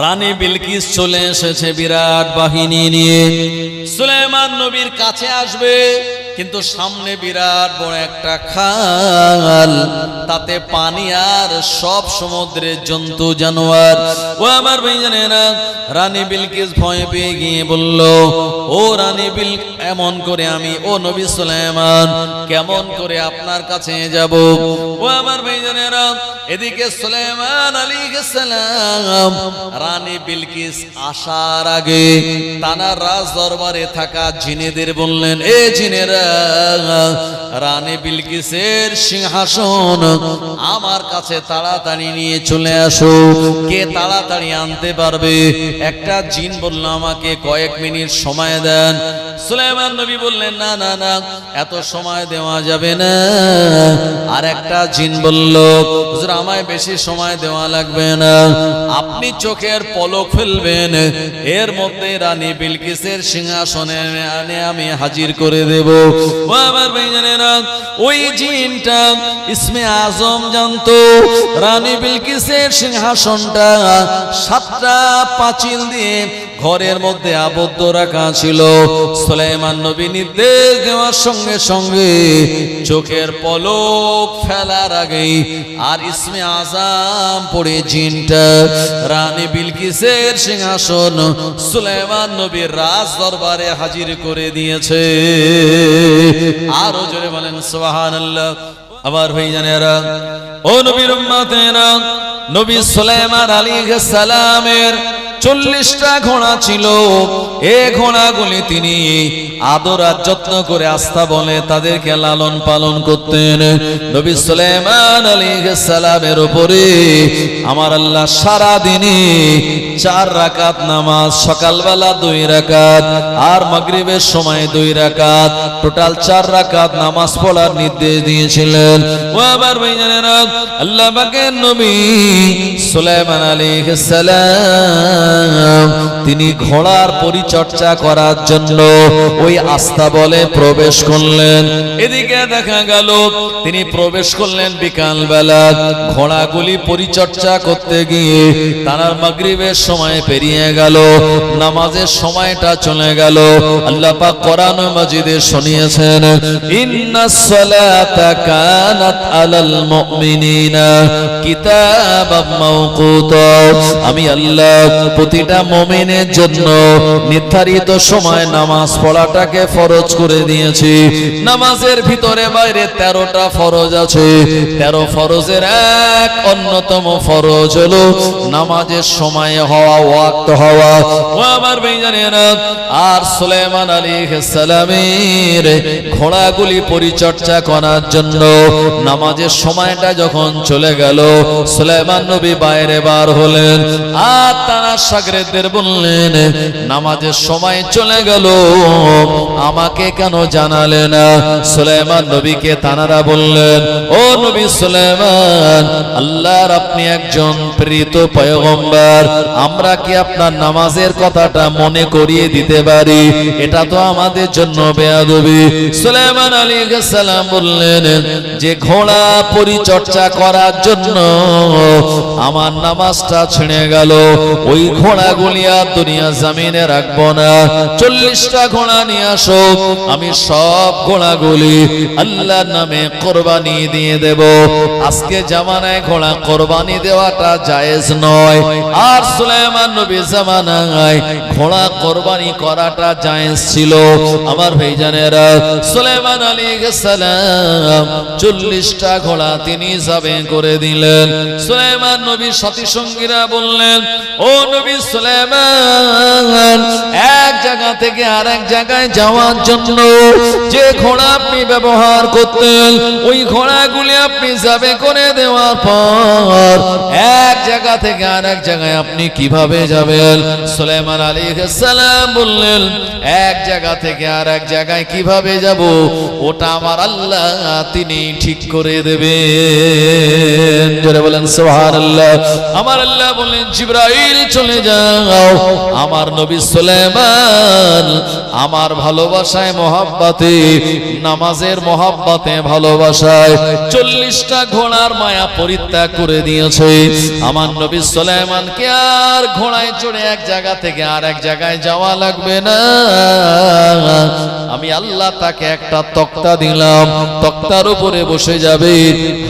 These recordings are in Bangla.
রানী বিলকিস চলে এসেছে বিরাট বাহিনী নিয়ে। সুলাইমান নবীর কাছে আসবে, কিন্তু সামনে বিরাট বড় একটা খাল, তাতে পানি আর সব সমুদ্রের জন্তু জানোয়ার। ও আমার ভাইজানেরা, রানী বিলকিস ভয় পেয়ে গিয়ে বলল, ও রানী এমন করে আমি, ও নবী সুলাইমান, কেমন করে আপনার কাছে যাব? ও আমার ভাইজানেরা, এদিকে সুলাইমান আলাইহিস সালাম রানী বিলকিস আসার আগে তানার রাজ দরবারে থাকা জিনেদের বললেন, এ জিনেরা, রানী বিলকিসের সিংহাসন আমার কাছে তাড়াতাড়ি নিয়ে চলে আসো। কে তাড়াতাড়ি আনতে পারবে? একটা জিন বলল, আমাকে কয়েক মিনিট সময় দেন। সুলাইমান নবী বললেন, না না না, এত সময় দেওয়া যাবে না। আর একটা জিন বলল, হুজুর আমায় বেশি সময় দেওয়া লাগবে না, আপনি চোখের পলক ফেলবেন, এর মধ্যে রানী বিলকিসের সিংহাসনে আমি হাজির করে দেব। ও আমার ভাইজানেরা, ওই জিনটা ইসমে আজম জানতো রানী বিলকিসের সিংহাসনটা 7টা পাঁচিল দিয়ে ঘরের মধ্যে আবদ্ধ রাখা ছিল। সুলাইমান নবী নির্দেশ দেওয়ার সঙ্গে সঙ্গে চোখের পলক ফেলার আগেই আর ইসমে আজম পড়ে জিনটা রানী বিলকিসের সিংহাসন সুলাইমান নবীর রাজ দরবারে হাজির করে দিয়েছে। আরো জোরে বলেন সুবহানাল্লাহ। আবার ভাইজানেরা, ও নবীর উম্মতেরা, নবী সুলাইমান আলাইহিস সালামের 40টা ঘোড়া ছিল। এই ঘোড়াগুলি তিনি আদর আর যত্ন করে আস্থা বলে তাদেরকে লালন পালন করতেন। নবী সুলাইমান আলাইহিস সালামের উপরে আমার আল্লাহ সারা দিনে 4 রাকাত নামাজ, সকালবেলা 2 রাকাত আর মাগরিবের সময় 2 রাকাত, টোটাল 4 রাকাত নামাজ পড়ার নির্দেশ দিয়েছিলেন। ও আবার ভাইজানেরা, আল্লাহ পাকের নবী সুলাইমান আলাইহিস সালাম তিনি ঘোড়ার পরিচর্যা করার জন্য ওই আস্থা বলে প্রবেশ করলেন। এদিকে দেখা গেল তিনি প্রবেশ করলেন বিকাল বেলা। ঘোড়াগুলি পরিচর্যা করতে গিয়ে তার মাগরিবের সময় পেরিয়ে গেল, নামাজের সময়টা চলে গেল। আল্লাহ পাক কোরআন মাজিদে শুনিয়েছেন, ইন্নাস সালাতা কানাত আলাল মুমিনিনা কিতাবাম মাওকুতা। আমি আল্লাহ প্রতিটা মুমিনের জন্য নির্ধারিত সময় নামাজ পড়াটাকে ফরজ করে দিয়েছি। নামাজের ভিতরে বাইরে 13টা ফরজ আছে। 13 ফরজের এক অন্যতম ফরজ হলো নামাজের সময় হওয়া, ওয়াক্ত হওয়া। ও আমার ভাইজানেরা, আর সুলাইমান আলাইহিস সালামের ঘোড়াগুলি পরিচর্যা করার জন্য নামাজের সময়টা যখন চলে গেল, সুলাইমান নবী বাইরে বার হলেন আর তারা শাগরেদদের বললেন, নামাজের সময় চলে গেল, আমাকে কেন জানালে না? সুলাইমান নবীকে তানারা বললেন, ও নবী সুলাইমান, আল্লাহর আপনি একজন প্রেরিত পয়গম্বর, আমরা কি আপনার নামাজের কথাটা মনে করিয়ে দিতে পারি? এটা তো আমাদের জন্য বেয়াদবি। সুলাইমান আলাইহিস সালাম বললেন যে ঘোড়া পরিচর্যা করার জন্য আমার নামাজটা ছিঁড়ে গেল, ওই ঘোড়াগুলি আর দুনিয়া জমিনে রাখবো না। 40টা ঘোড়া নিয়ে আসো, আমি সব ঘোড়াগুলি আল্লাহর নামে কোরবানি দিয়ে দেব। আজকে জামানায় ঘোড়া কোরবানি দেওয়াটা জায়েজ নয়, আর সুলাইমান নবীর জামানায় ঘোড়া কোরবানি করাটা জায়েজ ছিল। আমার ভাইজানেরা, সুলাইমান আলাইহিস সালাম 40টা ঘোড়া তিনি যাবে করে দিলেন। সুলাইমান নবীর সাথী সঙ্গীরা বললেন, ও নবী সুলাইমান, এক জায়গা থেকে আরেক জায়গায় যাওয়ার জন্য যে ঘোড়া আপনি ব্যবহার করতেন, ওই ঘোড়াগুলি আপনি যাবে করে দেওয়ার পর এক জায়গা থেকে আরেক জায়গায় আপনি কিভাবে যাবেন? সুলাইমান আলাইহিস সালাম বললেন, এক জায়গা থেকে আরেক জায়গায় কিভাবে যাব, ওটা আমার আল্লাহ তিনি ঠিক করে দেবেন। জোরে বলেন সুবহানাল্লাহ। আমার আল্লাহ বললেন, জিবরাইল চলে যাও, আমার নবী সুলাইমান আমার ভালোবাসায় মহব্বতে নামাজের মহব্বতে ভালোবাসায় 40টা ঘোড়ার মায়া পরিত্যাগ করে দিয়েছে। আমার নবী সুলাইমানকে আর ঘোড়ায় চড়ে এক জায়গা থেকে আর এক জায়গায় যাওয়া লাগবে না। আমি আল্লাহ তাকে একটা তক্তা দিলাম, তক্তার উপরে বসে যাবে,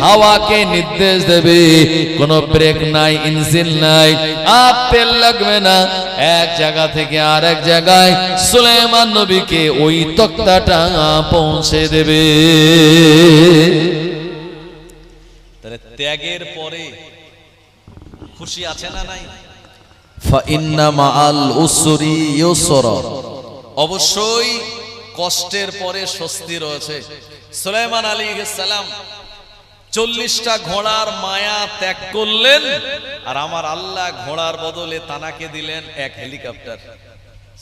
হাওয়াকে নির্দেশ দেবে, কোনো ব্রেক নাই, ইঞ্জিন নাই, আর তেল লাগবে না। এক জায়গা থেকে আর এক জায়গায় সুলাইমান নবীকে ওই তক্তাটা পৌঁছে দেবে। তাহলে ত্যাগের পরে খুশি আছে না নাই? ফাইন্না মাআল উসরি ইউসরা, অবশ্যই কষ্টের পরে স্বস্তি রয়েছে। সুলাইমান আলাইহিস সালাম 40টা ঘোড়ার মায়া ত্যাগ করলেন, আর আমার আল্লাহ ঘোড়ার বদলে তানাকে দিলেন এক হেলিকপ্টার।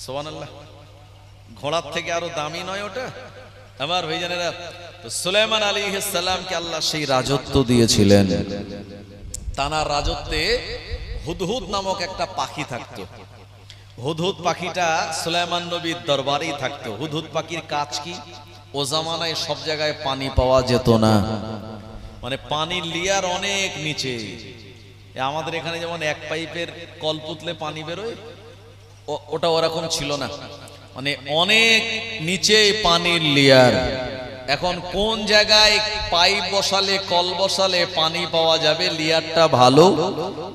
সুবহানাল্লাহ, ঘোড়ার থেকে আরো দামি নয় ওটা আমার ভাইজানেরা? তো সুলাইমান আলাইহিস সালামকে আল্লাহ সেই রাজত্ব দিয়েছিলেন। তানার রাজত্বে হুদহুদ নামক একটা পাখি থাকতো। হুদহুদ পাখিটা সুলাইমান নবীর দরবারেই থাকতো। হুদহুদ পাখির কাজ কি? ও জামানায় সব জায়গায় পানি পাওয়া যেত না, মানে পানির লিয়ার অনেক নিচে। আমাদের এখানে যেমন এক পাইপের কল পুতলে পানি বেরোয়, ওটা ওরকম ছিল না, মানে অনেক নিচে পানির লেয়ার। এখন কোন জায়গায় পাইপ বসালে, কল বসালে পানি পাওয়া যাবে, লেয়ারটা ভালো,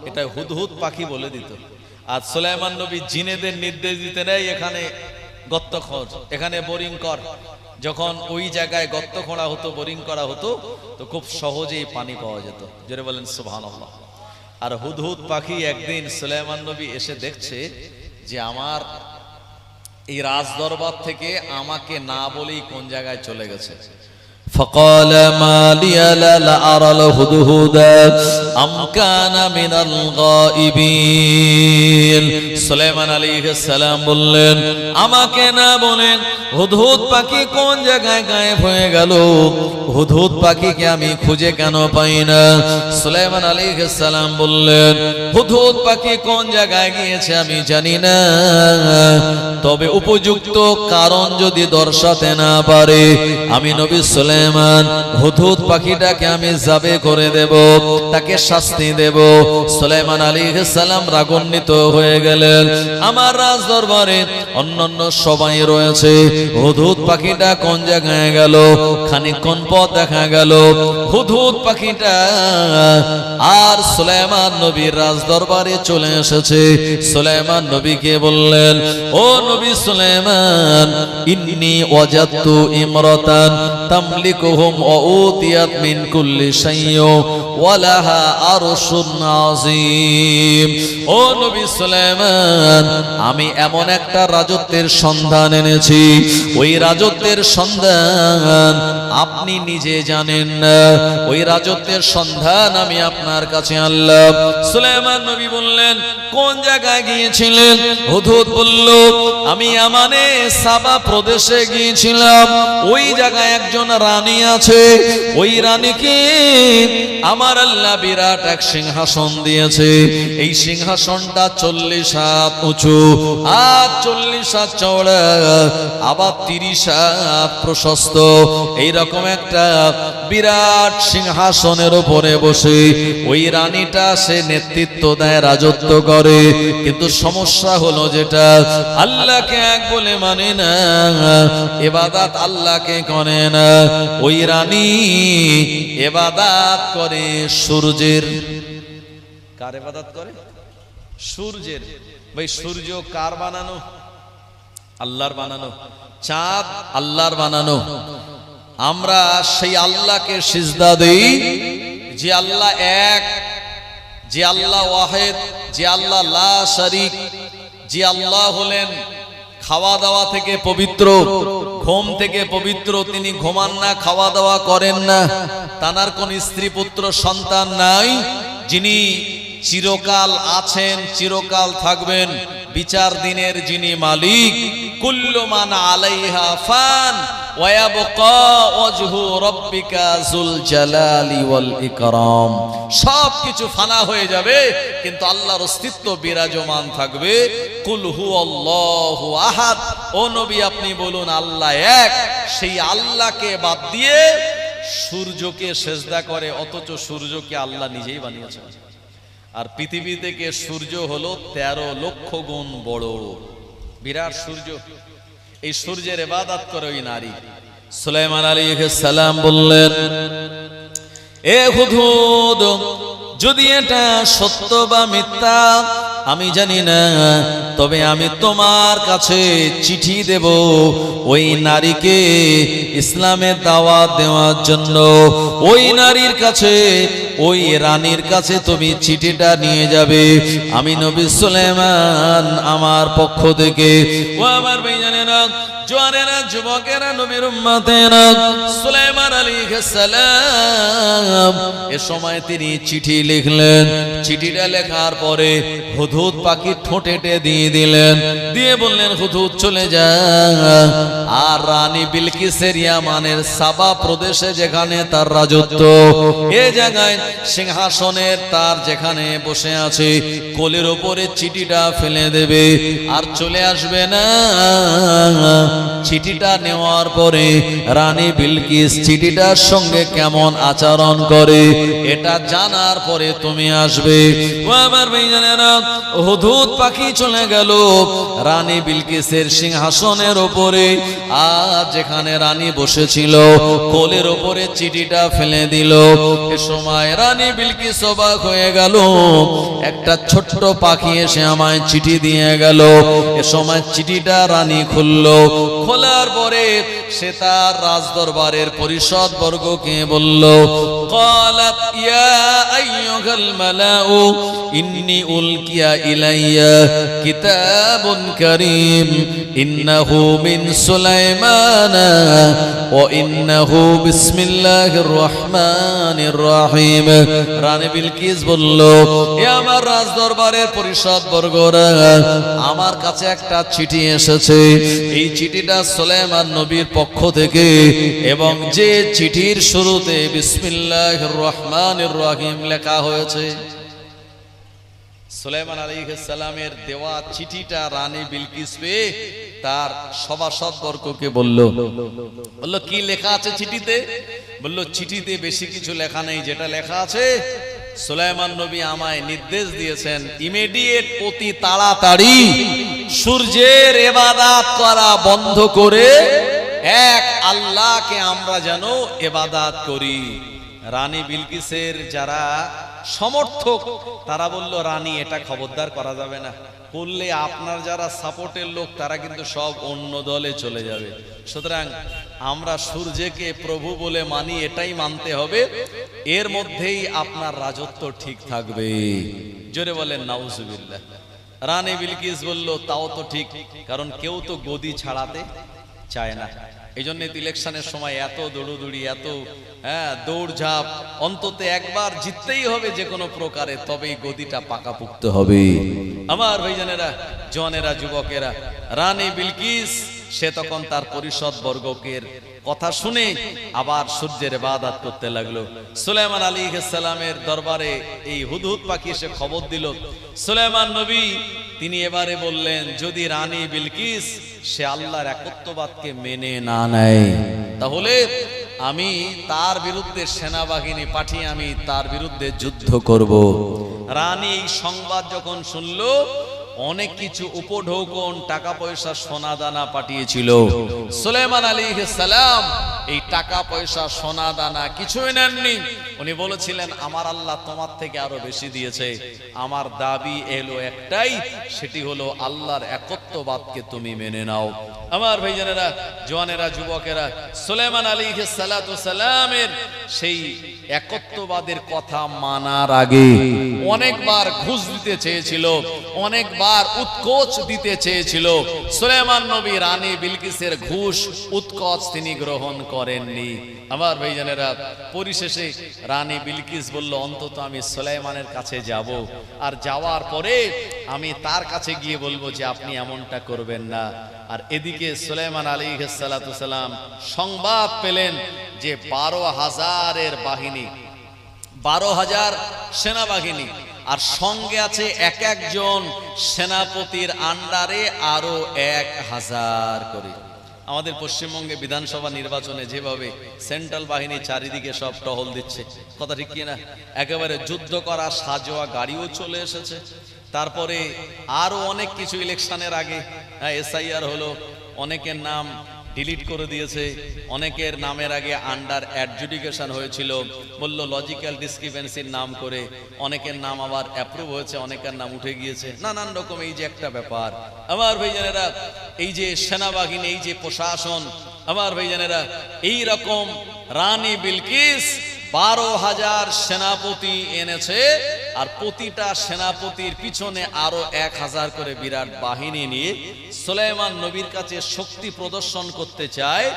এটা হুদহুদ পাখি বলে দিত। আর সুলাইমান নবী জিনেদের নির্দেশ দিতেন, এখানে গর্ত খোঁজ, এখানে বোরিং কর। যখন ওই জায়গায় গর্ত খোঁড়া হতো, বোরিং করা হতো, তো খুব সহজেই পানি পাওয়া যেত। জোরে বলেন সুবহানাল্লাহ। আর হুদহুদ পাখি একদিন সুলাইমান নবী এসে দেখছে যে আমার এই রাজদরবার থেকে আমাকে না বলেই কোন জায়গায় চলে গেছে। فقال ما لي لا أرى الهدهد أم كان من الغائبين। সুলাইমান আলাইহিস সালাম বললেন, আমাকে না বলে হুদহুদ পাখি কোন জায়গায় গায়েব হয়ে গেল? হুদহুদ পাখিকে আমি খুঁজে কেন পাই না? সুলাইমান আলাইহিস সালাম বললেন, হুদহুদ পাখি কোন জায়গায় গিয়েছে আমি জানি না, তবে উপযুক্ত কারণ যদি দর্শাতে না পারে আমি নবী সুলাইমান হুদহুদ পাখিটাকে আমি যাবে করে দেব, তাকে শাস্তি দেব। সুলাইমান আলাইহিস সালাম রাগান্বিত হয়ে গেলেন। আমার রাজ দরবারে অন্যান্য সবাই রয়েছে, হুদহুদ পাখিটা কোন জায়গায় গেল? খানিকক্ষণ পর দেখা গেল হুদহুদ পাখিটা আর সুলাইমান নবীর রাজ দরবারে চলে এসেছে। সুলাইমান নবীকে বললেন, ও নবী সুলাইমান, ইন্নী ওয়াজাদতু ইমরাতান তামলিকুহুম ওয়া উতিয়াত মিন কুল্লি শাইইন ওয়া লাহা আরশুন আযীম। ও নবী সুলাইমান, আমি এমন একটা রাজত্বের সন্ধান এনেছি, ওই রাজত্বের সন্ধান আপনি নিজে জানেন না, ওই রাজত্বের সন্ধান আমি আপনার কাছে আনলাম। সুলাইমান নবী বললেন, কোন জায়গায় গিয়েছিলেন? হুদহুদ বলল, আমি ইয়ামানে সাবা প্রদেশে গিয়েছিলাম। ওই জায়গায় একজন রানী আছে, ওই রানীকে আমার আল্লাহ বিরাট এক সিংহাসন দিয়েছে। এই সিংহাসনটা 40 হাত উঁচু, আর 40 হাত চওড়া, আবার 30 হাত প্রশস্ত। এইরকম একটা বিরাট সিংহাসনের উপরে বসে ওই রানীটা সে নেতৃত্ব দেয়, রাজত্ব করে। কিন্তু সমস্যা হলো যেটা, আল্লাহকে এক বলে মানে না, ইবাদত আল্লাহকে করে না। ওই রানী ইবাদত করে সূর্যের। কার ইবাদত করে? সূর্যের। ভাই সূর্য কার বানানো? আল্লাহর বানানো। চাঁদ আল্লাহর বানানো। আমরা সেই আল্লাহকে সিজদা দেই যে আল্লাহ এক, যে আল্লাহ ওয়াহিদ, যে আল্লাহ লা শারীক, যে আল্লাহ হলেন খাওয়া দাওয়া থেকে পবিত্র, ঘুম থেকে পবিত্র। তিনি ঘুমান না, খাওয়া দাওয়া করেন না, তানার কোন স্ত্রী পুত্র সন্তান নাই, যিনি চিরকাল আছেন, চিরকাল থাকবেন, বিচার দিনের যিনি মালিক। কুল্লু মান আলাইহা ফান ওয়া ইয়াবকা ওয়াজহু রাব্বিকা যুল জালালি ওয়াল ইকরাম। সব কিছু ফানা হয়ে যাবে, কিন্তু আল্লাহর অস্তিত্ব বিরাজমান থাকবে। কুল হুয়াল্লাহু আহাদ, ও নবী আপনি বলুন আল্লাহ এক। সেই আল্লাহকে বাদ দিয়ে সূর্যকে সেজদা করে, অথচ সূর্যকে আল্লাহ নিজেই বানিয়েছেন। আর পৃথিবী থেকে সূর্য হলো 13 লক্ষ গুণ বড়, বিরাট সূর্য। এই সূর্যের ইবাদত করে ওই নারী। সুলাইমান আলাইহিস সালাম বললেন, এ হুদহুদ, যদি এটা সত্য বা মিথ্যা আমি জানি না, তবে আমি তোমার কাছে চিঠি দেব ওই নারীকে ইসলামের দাওয়াত দেওয়ার জন্য। ওই নারীর কাছে, ওই রানীর কাছে তুমি চিঠিটা নিয়ে যাবে। আমি নবী সুলাইমান আমার পক্ষ থেকে। ও আমার ভাইজানেরা, জওয়ানেরা, যুবকেরা, নবীর উম্মতেরা, সুলাইমান আলাইহিস সালাম এ সময় তিনি চিঠি লিখলেন। চিঠিটা লেখার পরে হুদহুদ পাখি ঠোঁটেটে দিয়ে দিলেন, দিয়ে বললেন, হুদহুদ চলে যা। আর রানী বিলকিসের ইয়ামানের সাবা প্রদেশে যেখানে তার রাজত্ব, এ জায়গায় সিংহাসনের তার যেখানে বসে আছে, কোলের ওপরে চিঠিটা ফেলে দেবে আর চলে আসবে না। চিঠিটা নেওয়ার পরে রানী বিলকিস চিঠিটার সঙ্গে কেমন আচরণ করে এটা জানার পরে তুমি আসবে। ও আমার ভাইজানেরা, হুদহুদ পাখি চলে গেল রানী বিলকিসের সিংহাসনের ওপরে। আর যেখানে রানী বসেছিল কোলের ওপরে চিঠিটা ফেলে দিল। এ সময় রানী বিলকিস অবাক হয়ে গেল, একটা ছোট্ট পাখি এসে আমায় চিঠি দিয়ে গেল। এ সময় চিঠিটা রানী খুললো। খোলার পরে সে তার রাজদরবারের পরিষদ বর্গকে বলল, ক্বালাত ইয়া আইয়ুহাল মালাউ ইন্নী উলকিয়া ইলাইয়া কিতাবুন কারীম ইন্নাহু মিন সুলাইমান ওয়া ইন্নাহু বিসমিল্লাহির রহমানির রহিম। রানী বিলকিস বলল, এ আমার রাজদরবারের পরিষদ বর্গরা, আমার কাছে একটা চিঠি এসেছে। এই চিঠিটা সুলাইমান নবীর পক্ষ থেকে, এবং যে চিঠির শুরুতে বিসমিল্লাহির রহমানির রহিম লেখা হয়েছে। সুলাইমান আলাইহিস সালামের দেওয়া চিঠিটা রানী বিলকিস পেয়ে তার সভাসদবর্গকে বলল, কি লেখা আছে চিঠিতে? বলল, চিঠিতে বেশি কিছু লেখা নেই, যেটা লেখা আছে, সুলাইমান নবী আমায় নির্দেশ দিয়েছেন ইমিডিয়েট, অতি তাড়াতাড়ি সূর্যের ইবাদত করা বন্ধ করে এক আল্লাহকে আমরা যেন ইবাদত করি। রানী বিলকিসের যারা সমর্থক তারা বলল, রানী এটা খবরদার করা যাবে না, করলে আপনার যারা সাপোর্টের লোক তারা কিন্তু সব অন্য দলে চলে যাবে। সুতরাং আমরা সূর্যকে প্রভু বলে মানি, এটাই মানতে হবে, এর মধ্যেই আপনার রাজত্ব ঠিক থাকবে। জোরে বলেন নাউজুবিল্লাহ। রানী বিলকিস বলল, তাও তো ঠিক, কারণ কেউ তো গদি ছাড়াতে চায় না। এই জন্য ইলেকশনের সময় এত দৌড়দৌড়ি, এত দৌড়ঝাঁপ, অন্তত একবার জিততেই হবে যে কোনো প্রকারে, তবেই গদিটা পাকাপুক্ত হবে। আমার ভাইজানেরা, জওয়ানেরা, যুবকেরা, রানী বিলকিস সে তখন তার পরিষদ বর্গকের কথা শুনে আবার সূর্যের ইবাদত করতে লাগলো। সুলাইমান আলাইহিস সালামের দরবারে এই হুদহুদ পাখি এসে খবর দিল। সুলাইমান নবী তিনি এবারে বললেন, যদি রানী বিলকিস সে আল্লাহর একত্ববাদকে মেনে না নেয়, তাহলে আমি তার বিরুদ্ধে সেনাবাহিনী পাঠিয়ে আমি তার বিরুদ্ধে যুদ্ধ করব। রানী এই সংবাদ যখন শুনলো, অনেক কিছু উপঢৌকন, টাকা পয়সা, সোনা দানা পাঠিয়েছিল। সুলাইমান আলাইহিস সালাম এই টাকা পয়সা, সোনা দানা কিছুই নেননি। উনি বলেছিলেন, আমার আল্লাহ তোমার থেকে আরো বেশি দিয়েছে, আমার দাবি এলো একটাই, সেটি হলো আল্লাহর একত্ববাদকে তুমি মেনে নাও। আমার ভাইজানেরা, জওয়ানেরা, যুবকেরা, সুলাইমান আলাইহিস সালাতু সালামের সেই একত্ববাদের কথা মানার আগে অনেকবার ঘুষ দিতে চেয়েছিল, অনেকবার উৎকোচ দিতে চেয়েছিল। সুলাইমান নবী রানী বিলকিসের ঘুষ, উৎকোচ তিনি গ্রহণ করেননি। আমার ভাইজানেরা, পরিশেষে রানী বিলকিস বলল, অন্তত আমি সুলাইমানের কাছে যাব, আর যাওয়ার পরে আমি তার কাছে গিয়ে বলবো যে আপনি এমনটা করবেন না। আর এদিকে সুলাইমান আলাইহিস সালাতু সালাম সংবাদ পেলেন যে 12,000-এর বাহিনী, 12,000 সেনাবাহিনী, আর সঙ্গে আছে এক একজন সেনাপতির আন্ডারে আরো 1,000 করে। আমাদের পশ্চিমবঙ্গে বিধানসভা নির্বাচনে যেভাবে সেন্ট্রাল বাহিনী চারিদিকে সব টহল দিচ্ছে, কথা ঠিক কি না? একেবারে যুদ্ধ করা সাজোয়া গাড়িও চলে এসেছে। তারপরে আরো অনেক কিছু, ইলেকশনের আগে SIR হলো, অনেকের নাম ডিলিট করে দিয়েছে, অনেকের নামের আগে আন্ডার অ্যাডজুডিকেশন হয়েছিল, বলল লজিক্যাল ডিসক্রিপেন্সির নাম করে, অনেকের নাম আবার অ্যাপ্রুভ হয়েছে, অনেকের নাম উঠে গিয়েছে, নানান রকম এই যে একটা ব্যাপার। আমার ভাইজানেরা, এই যে সেনাবাহিনী, এই যে প্রশাসন, আমার ভাইজানেরা, এই রকম রানী বিলকিস 12,000 সেনাপতি এনেছে, আর প্রতিটা সেনাপতির পিছনে আরো 1,000 করে বিরাট বাহিনী নিয়ে সুলাইমান নবীর কাছে শক্তি প্রদর্শন করতে চায়।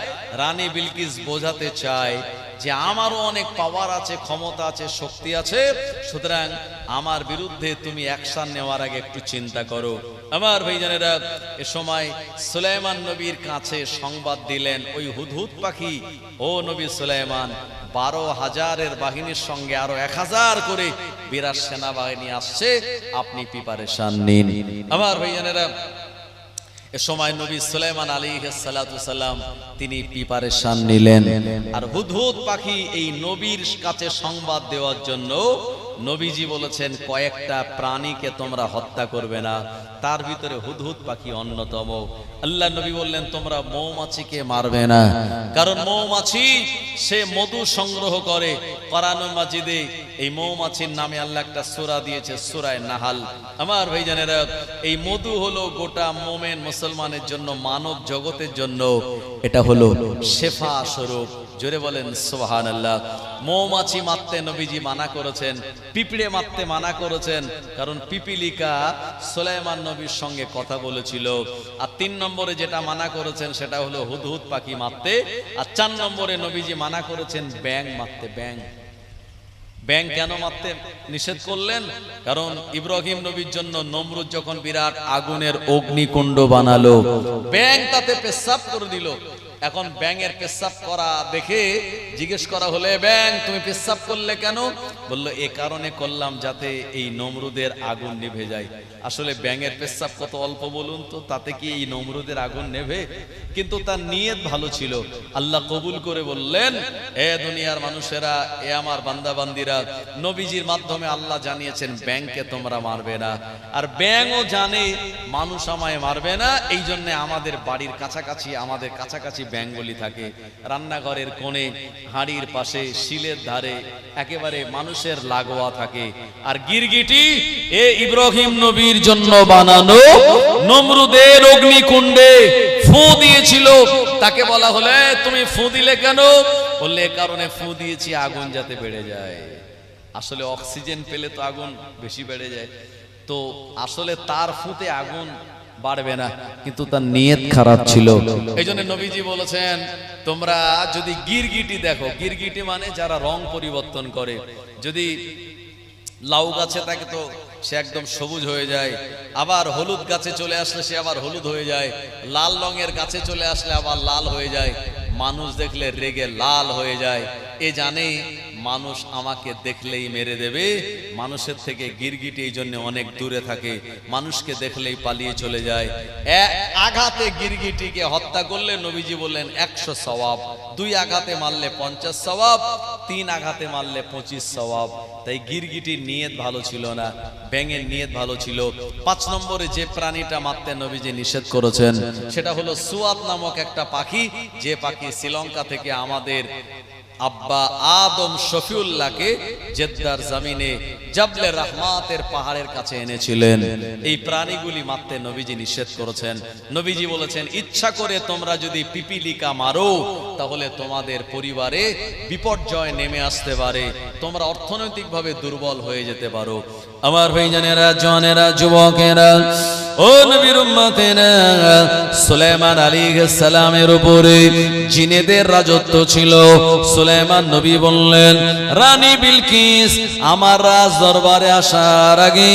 রানী বিলকিস বোঝাতে চায় যে আমারও অনেক পাওয়ার আছে, ক্ষমতা আছে, শক্তি আছে, সুতরাং আমার বিরুদ্ধে তুমি অ্যাকশন নেওয়ার আগে একটু চিন্তা করো। আমার ভাইজানেরা, এ সময় সুলাইমান নবীর কাছে সংবাদ দিলেন ওই হুদহুদ পাখি, ও নবী সুলাইমান, 12,000-এর বাহিনীর সঙ্গে আরো 1,000 করে বিরাট সেনাবাহিনী আসছে, আপনি প্রিপারেশন নিন। আমার ভাইজানেরা, এ সময় নবী সুলাইমান আলাইহিস সালাতু সালাম তিনি প্রিপারেশন নিলেন। আর হুদহুদ পাখি এই নবীর কাছে সংবাদ দেওয়ার জন্য নবীজি বলেছেন কয়েকটা প্রাণীকে তোমরা হত্যা করবে না, তার ভিতরে হুদহুদ পাখি অন্যতম। আল্লাহ নবী বললেন তোমরা মৌমাছিকে মারবে না, কারণ মৌমাছি সে মধু সংগ্রহ করে। কোরআন মাজিদে এই মৌমাছির নামে আল্লাহ একটা সূরা দিয়েছে, সূরা নাহাল। আমার ভাইজানেরা, এই মধু হলো গোটা মোমেন মুসলমানের জন্য, মানব জগতের জন্য এটা হলো শেফা স্বরূপ। জোরে বলেন সুবহানাল্লাহ। মৌমাছি মারতে নবীজি মানা করেছেন, পিঁপড়ে মারতে মানা করেছেন, কারণ পিপিলিকা সুলাইমান নবীর সঙ্গে কথা বলেছিল। আর 3 নম্বরে যেটা মানা করেছেন সেটা হলো হুদহুদ পাখি মারতে। আর 4 নম্বরে নবীজি মানা করেছেন ব্যাঙ মারতে। ব্যাঙ কেন মারতে নিষেধ করলেন? কারণ ইব্রাহিম নবীর জন্য নমরুদ যখন বিরাট আগুনের অগ্নিকুণ্ড বানালো, ব্যাঙ তাতে পেশাব করে দিল। এখন ব্যাঙের পেশাব করা দেখে জিজ্ঞেস করা হলে, ব্যাঙ তুমি পেশাব করলে কেন? বলল এ কারণে করলাম যাতে এই নমরুদের আগুন নিভে যায়। আসলে ব্যাঙের পেশাব কত অল্প বলুন তো, তাতে কি এই নমরুদের আগুন নেভে? কিন্তু তার নিয়ত ভালো ছিল, আল্লাহ কবুল করে বললেন, এ দুনিয়ার মানুষেরা, এ আমার বান্দা বান্দিরা, নবীজির মাধ্যমে আল্লাহ জানিয়েছেন ব্যাঙকে তোমরা মারবে না। আর ব্যাঙও জানে মানুষ আমায় মারবে না, এই জন্য আমাদের বাড়ির কাছাকাছি, আমাদের কাছাকাছি ব্যাঙগুলি থাকে, রান্নাঘরের কোণে, হাঁড়ির পাশে, শিলের ধারে, একেবারে মানুষের লাগোয়া থাকে। আর গিরগিটি এ ইব্রাহিম নবীর জন্য বানানো নমরুদের অগ্নিকুণ্ডে ফু দিয়েছিল। তাকে বলা হলে তুমি ফু দিলে কেন? বললে এ কারণে ফু দিয়েছি আগুন যাতে বেড়ে যায়। আসলে অক্সিজেন পেলে তো আগুন বেশি বেড়ে যায়, তো আসলে তার ফুতে আগুন বাড়বে না, কিন্তু তার নিয়ত খারাপ ছিল। এই জন্য নবীজি বলেছেন তোমরা যদি গিরগিটি দেখো, গিরগিটি মানে যারা রং পরিবর্তন করে, যদি লাউ গাছে থাকে তো সে একদম সবুজ হয়ে যায়, আবার হলুদ গাছে চলে আসলে সে আবার হলুদ হয়ে যায়, লাল রঙের গাছে চলে আসলে আবার লাল হয়ে যায়, মানুষ দেখলে রেগে লাল হয়ে যায়। এ জানে মানুষ আমাকে দেখলেই মেরে দেবে, মানুষের থেকে গিরগিটি এই জন্য অনেক দূরে থাকে, মানুষকে দেখলেই পালিয়ে চলে যায়। এক আঘাতে গিরগিটিকে হত্যা করলে নবীজি বললেন 100 সওয়াব, 2 আঘাতে মারলে 50 সওয়াব, 3 আঘাতে মারলে 25 সওয়াব। তাই গিরগিটির নিয়ত ভালো ছিল না, ব্যাঙের নিয়ত ভালো ছিল। 5 নম্বরে যে প্রাণীটা মারতে নবীজি নিষেধ করেছেন সেটা হলো সুয়াত নামক একটা পাখি, যে পাখি শ্রীলঙ্কা থেকে আমাদের আব্বা আদম শফিউল্লাহকে জেদ্দার জমিনে জাবলে রহমাতের পাহাড়ের কাছে এনেছিলেন। এই প্রাণীগুলি মারতে নবীজি নিষেধ করেছেন। নবীজি বলেছেন ইচ্ছা করে তোমরা যদি পিপিলিকা মারো তাহলে তোমাদের পরিবারে বিপর্যয় নেমে আসতে পারে, তোমরা অর্থনৈতিকভাবে দুর্বল হয়ে যেতে পারো। আমার ভাইজানেরা, জনেরা, যুবকেরা, ও ও নবীর উম্মতেরা, সুলাইমান আলাইহিস সালামের উপরে জিনেদের রাজত্ব ছিল। সুলাইমান নবী বললেন, রানী বিলকিস আমার রাজ দরবারে আসার আগে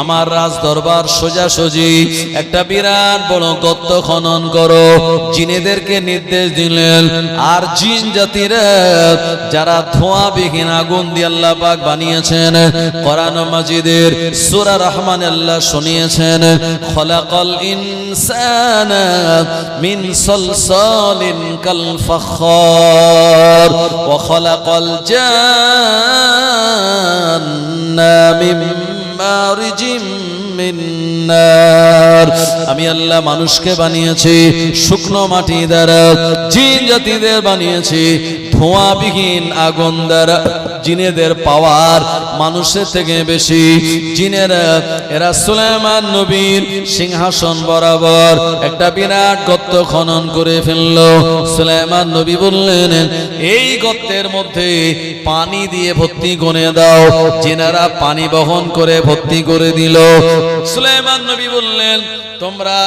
আমার রাজ দরবার সোজাসুজি একটা বিরাট বড় গর্ত খনন করো। জিনেদেরকে নির্দেশ দিলেন। আর জিন জাতিরা যারা ধোঁয়াবিহীন আগুন দিয়ে আল্লাহ পাক বানিয়েছেন, কোরআন মাজিদের সূরা রহমান আল্লাহ শুনিয়েছেন, খলাকাল ইনসানা মিন সালসালিন কাল ফাখার ওয়া খলাকাল জান্না মিন মারিজিম মিন নার। আমি আল্লাহ মানুষকে বানিয়েছি শুকনো মাটি দ্বারা, জিন জাতিদের বানিয়েছি ধোঁয়াবিহীন আগুন দ্বারা। জিনেদের পাওয়ার মানুষের থেকে বেশি। জিনেরা এরা সুলাইমান নবীর সিংহাসন বরাবর একটা বিরাট গর্ত খনন করে ফেলল। সুলাইমান নবী বললেন, এই গর্তের মধ্যে পানি দিয়ে ভর্তি করে দাও। জিনেরা পানি বহন করে ভর্তি করে দিল। সুলাইমান নবী বললেন, তোমরা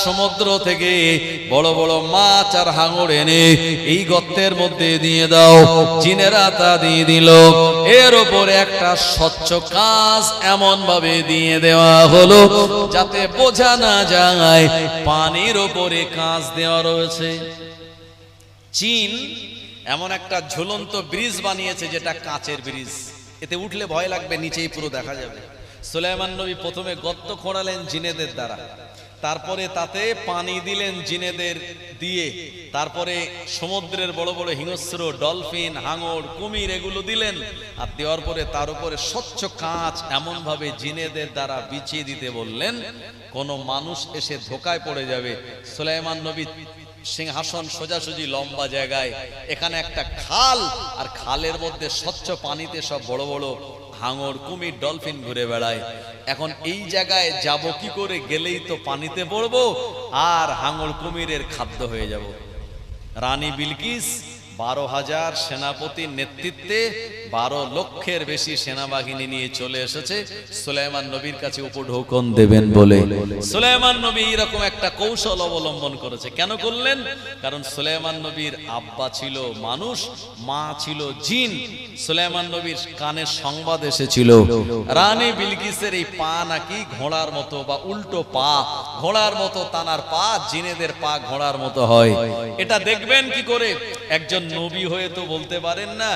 সমুদ্র থেকে বড় বড় মাছ আর হাঙর এনে এই গর্তের মধ্যে দিয়ে দাও। জিনেরা তা দিয়ে দিল। এর উপরে একটা স্বচ্ছ কাঁচ এমন ভাবে দিয়ে দেওয়া হলো যাতে বোঝা না যায় পানির উপরে কাঁচ দেওয়া রয়েছে। চীন এমন একটা ঝুলন্ত ব্রিজ বানিয়েছে যেটা কাঁচের ব্রিজ, এতে উঠলে ভয় লাগবে, নিচেই পুরো দেখা যাবে। সুলাইমান নবী প্রথমে গর্ত খোঁড়ালেন জিনেদের দ্বারা, তারপরে তাতে পানি দিলেন জিনেদের দিয়ে, তারপরে সমুদ্রের বড় বড় হিংস্র ডলফিন, হাঙর, কুমির এগুলো দিলেন। আর দেওয়ার পরে তার উপরে স্বচ্ছ কাঁচ এমন ভাবে জিনেদের দ্বারা বিছিয়ে দিতে বললেন, কোন মানুষ এসে ধোকায় পড়ে যাবে। সুলাইমান নবী সিংহাসন সোজাসুজি লম্বা জায়গায়, এখানে একটা খাল, আর খালের মধ্যে স্বচ্ছ পানিতে সব বড় বড় হাঙর, কুমির, ডলফিন ঘুরে বেড়ায়। এখন এই জায়গায় যাব কি করে? গেলেই তো পানিতে পড়বো আর হাঙর কুমিরের খাদ্য হয়ে যাব। রানী বিলকিস 12,000 সেনাপতির নেতৃত্বে 12 লক্ষের বেশি সেনাবাহিনী নিয়ে চলে এসেছে সুলাইমান নবীর কাছে উপঢৌকন দেবেন বলে। সুলাইমান নবী এরকম একটা কৌশল অবলম্বন করেছে। কেন করলেন? কারণ সুলাইমান নবীর আব্বা ছিল মানুষ, মা ছিল জিন। সুলাইমান নবীর কানে সংবাদ এসেছিল রানী বিলকিসের এই পা নাকি ঘোড়ার মতো, বা উল্টো পা, ঘোড়ার মতো তানার পা, জিনেদের পা ঘোড়ার মতো হয়। এটা দেখবেন কি করে? একজন নবী হয়ে তো বলতে পারেন না,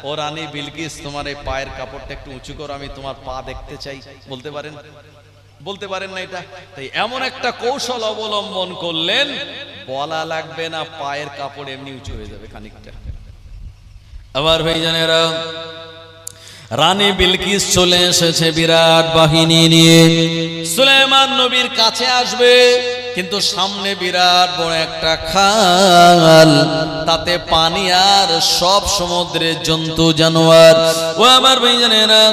ও রানী বিলকিস তোমার এই পায়ের কাপড়টা একটু উঁচু করো, আমি তোমার পা দেখতে চাই, বলতে পারেন? বলতে পারেন না এটা। তাই এমন একটা কৌশল অবলম্বন করলেন, বলা লাগবে না, পায়ের কাপড় এমনি উঁচু হয়ে যাবে খানিকটা। আবার ভাইজানেরা, রানী বিলকিস চলে এসেছে বিরাট বাহিনী নিয়ে, সুলাইমান নবীর কাছে আসবে, কিন্তু সামনে বিরাট বড় একটা খাল, তাতে পানি আর সব সমুদ্রের জন্তু জানোয়ার। ও আমার ভাইজানেরা,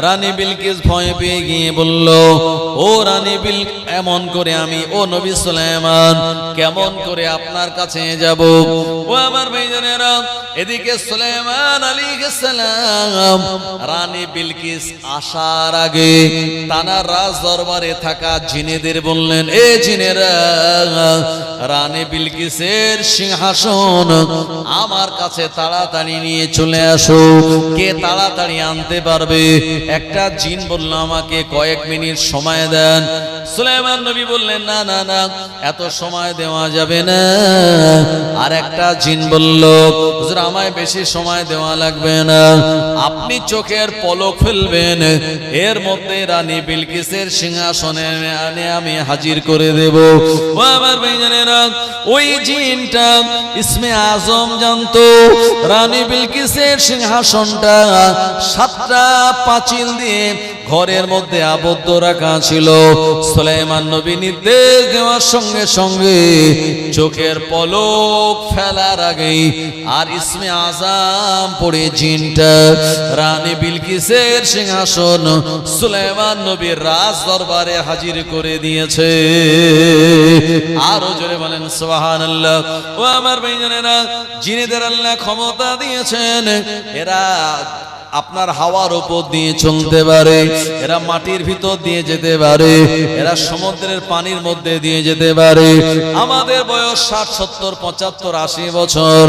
রানী বিলকিস ভয় পেয়ে গিয়ে বলল, ও রানী বিল, এমন করে আমি, ও নবী সুলাইমান, কেমন করে আপনার কাছে যাব? ও আমার ভাইজানেরা, এদিকে সুলাইমান আলাইহিস সালাম রানী বিলকিস আসার আগে তানার রাজ দরবারে থাকা জিনেদের বললেন, এ জিনেরা, রানী বিলকিসের সিংহাসন আমার কাছে তাড়াতাড়ি নিয়ে চলে আসো। কে তাড়াতাড়ি আনতে পারবে? একটা জিন বলল, আমাকে কয়েক মিনিট সময় দেন। সুলাইমান নবী বললেন, না না না, এত সময় দেওয়া যাবে না। আর একটা জিন বলল, হুজুর আমায় বেশি সময় দেওয়া লাগবে না, আপনি চোখের পলক ফেলবেন, এর মধ্যে রানী বিলকিসের সিংহাসনে আমি হাজির করে দেব। ও আমার ভাইজানেরা, ওই জিনটা ইসমে আজম জানতো রানী বিলকিসের সিংহাসনটা 7টা পাঁচিল দিয়ে ঘরের মধ্যে আবদ্ধ রাখা ছিল। সুলাইমান নবী নির্দেশ দেওয়ার সঙ্গে সঙ্গে চোখের পলক ফেলার আগেই আর ইসমে আজম পড়ে জিনটা রানী বিলকিসের সিংহাসন সুলাইমান নবীর রাজ দরবারে হাজির করে দিয়েছে। আরো জোরে বলেন সুবহানাল্লাহ। ও আমার ভাইজানেরা, জিনেদের আল্লাহ ক্ষমতা দিয়েছেন, এরা আপনার হাওয়ার উপর দিয়ে চলতে পারে, এরা মাটির ভিতর দিয়ে যেতে পারে, এরা সমুদ্রের পানির মধ্যে দিয়ে যেতে পারে। আমাদের বয়স 60, 70, 75, 80 বছর,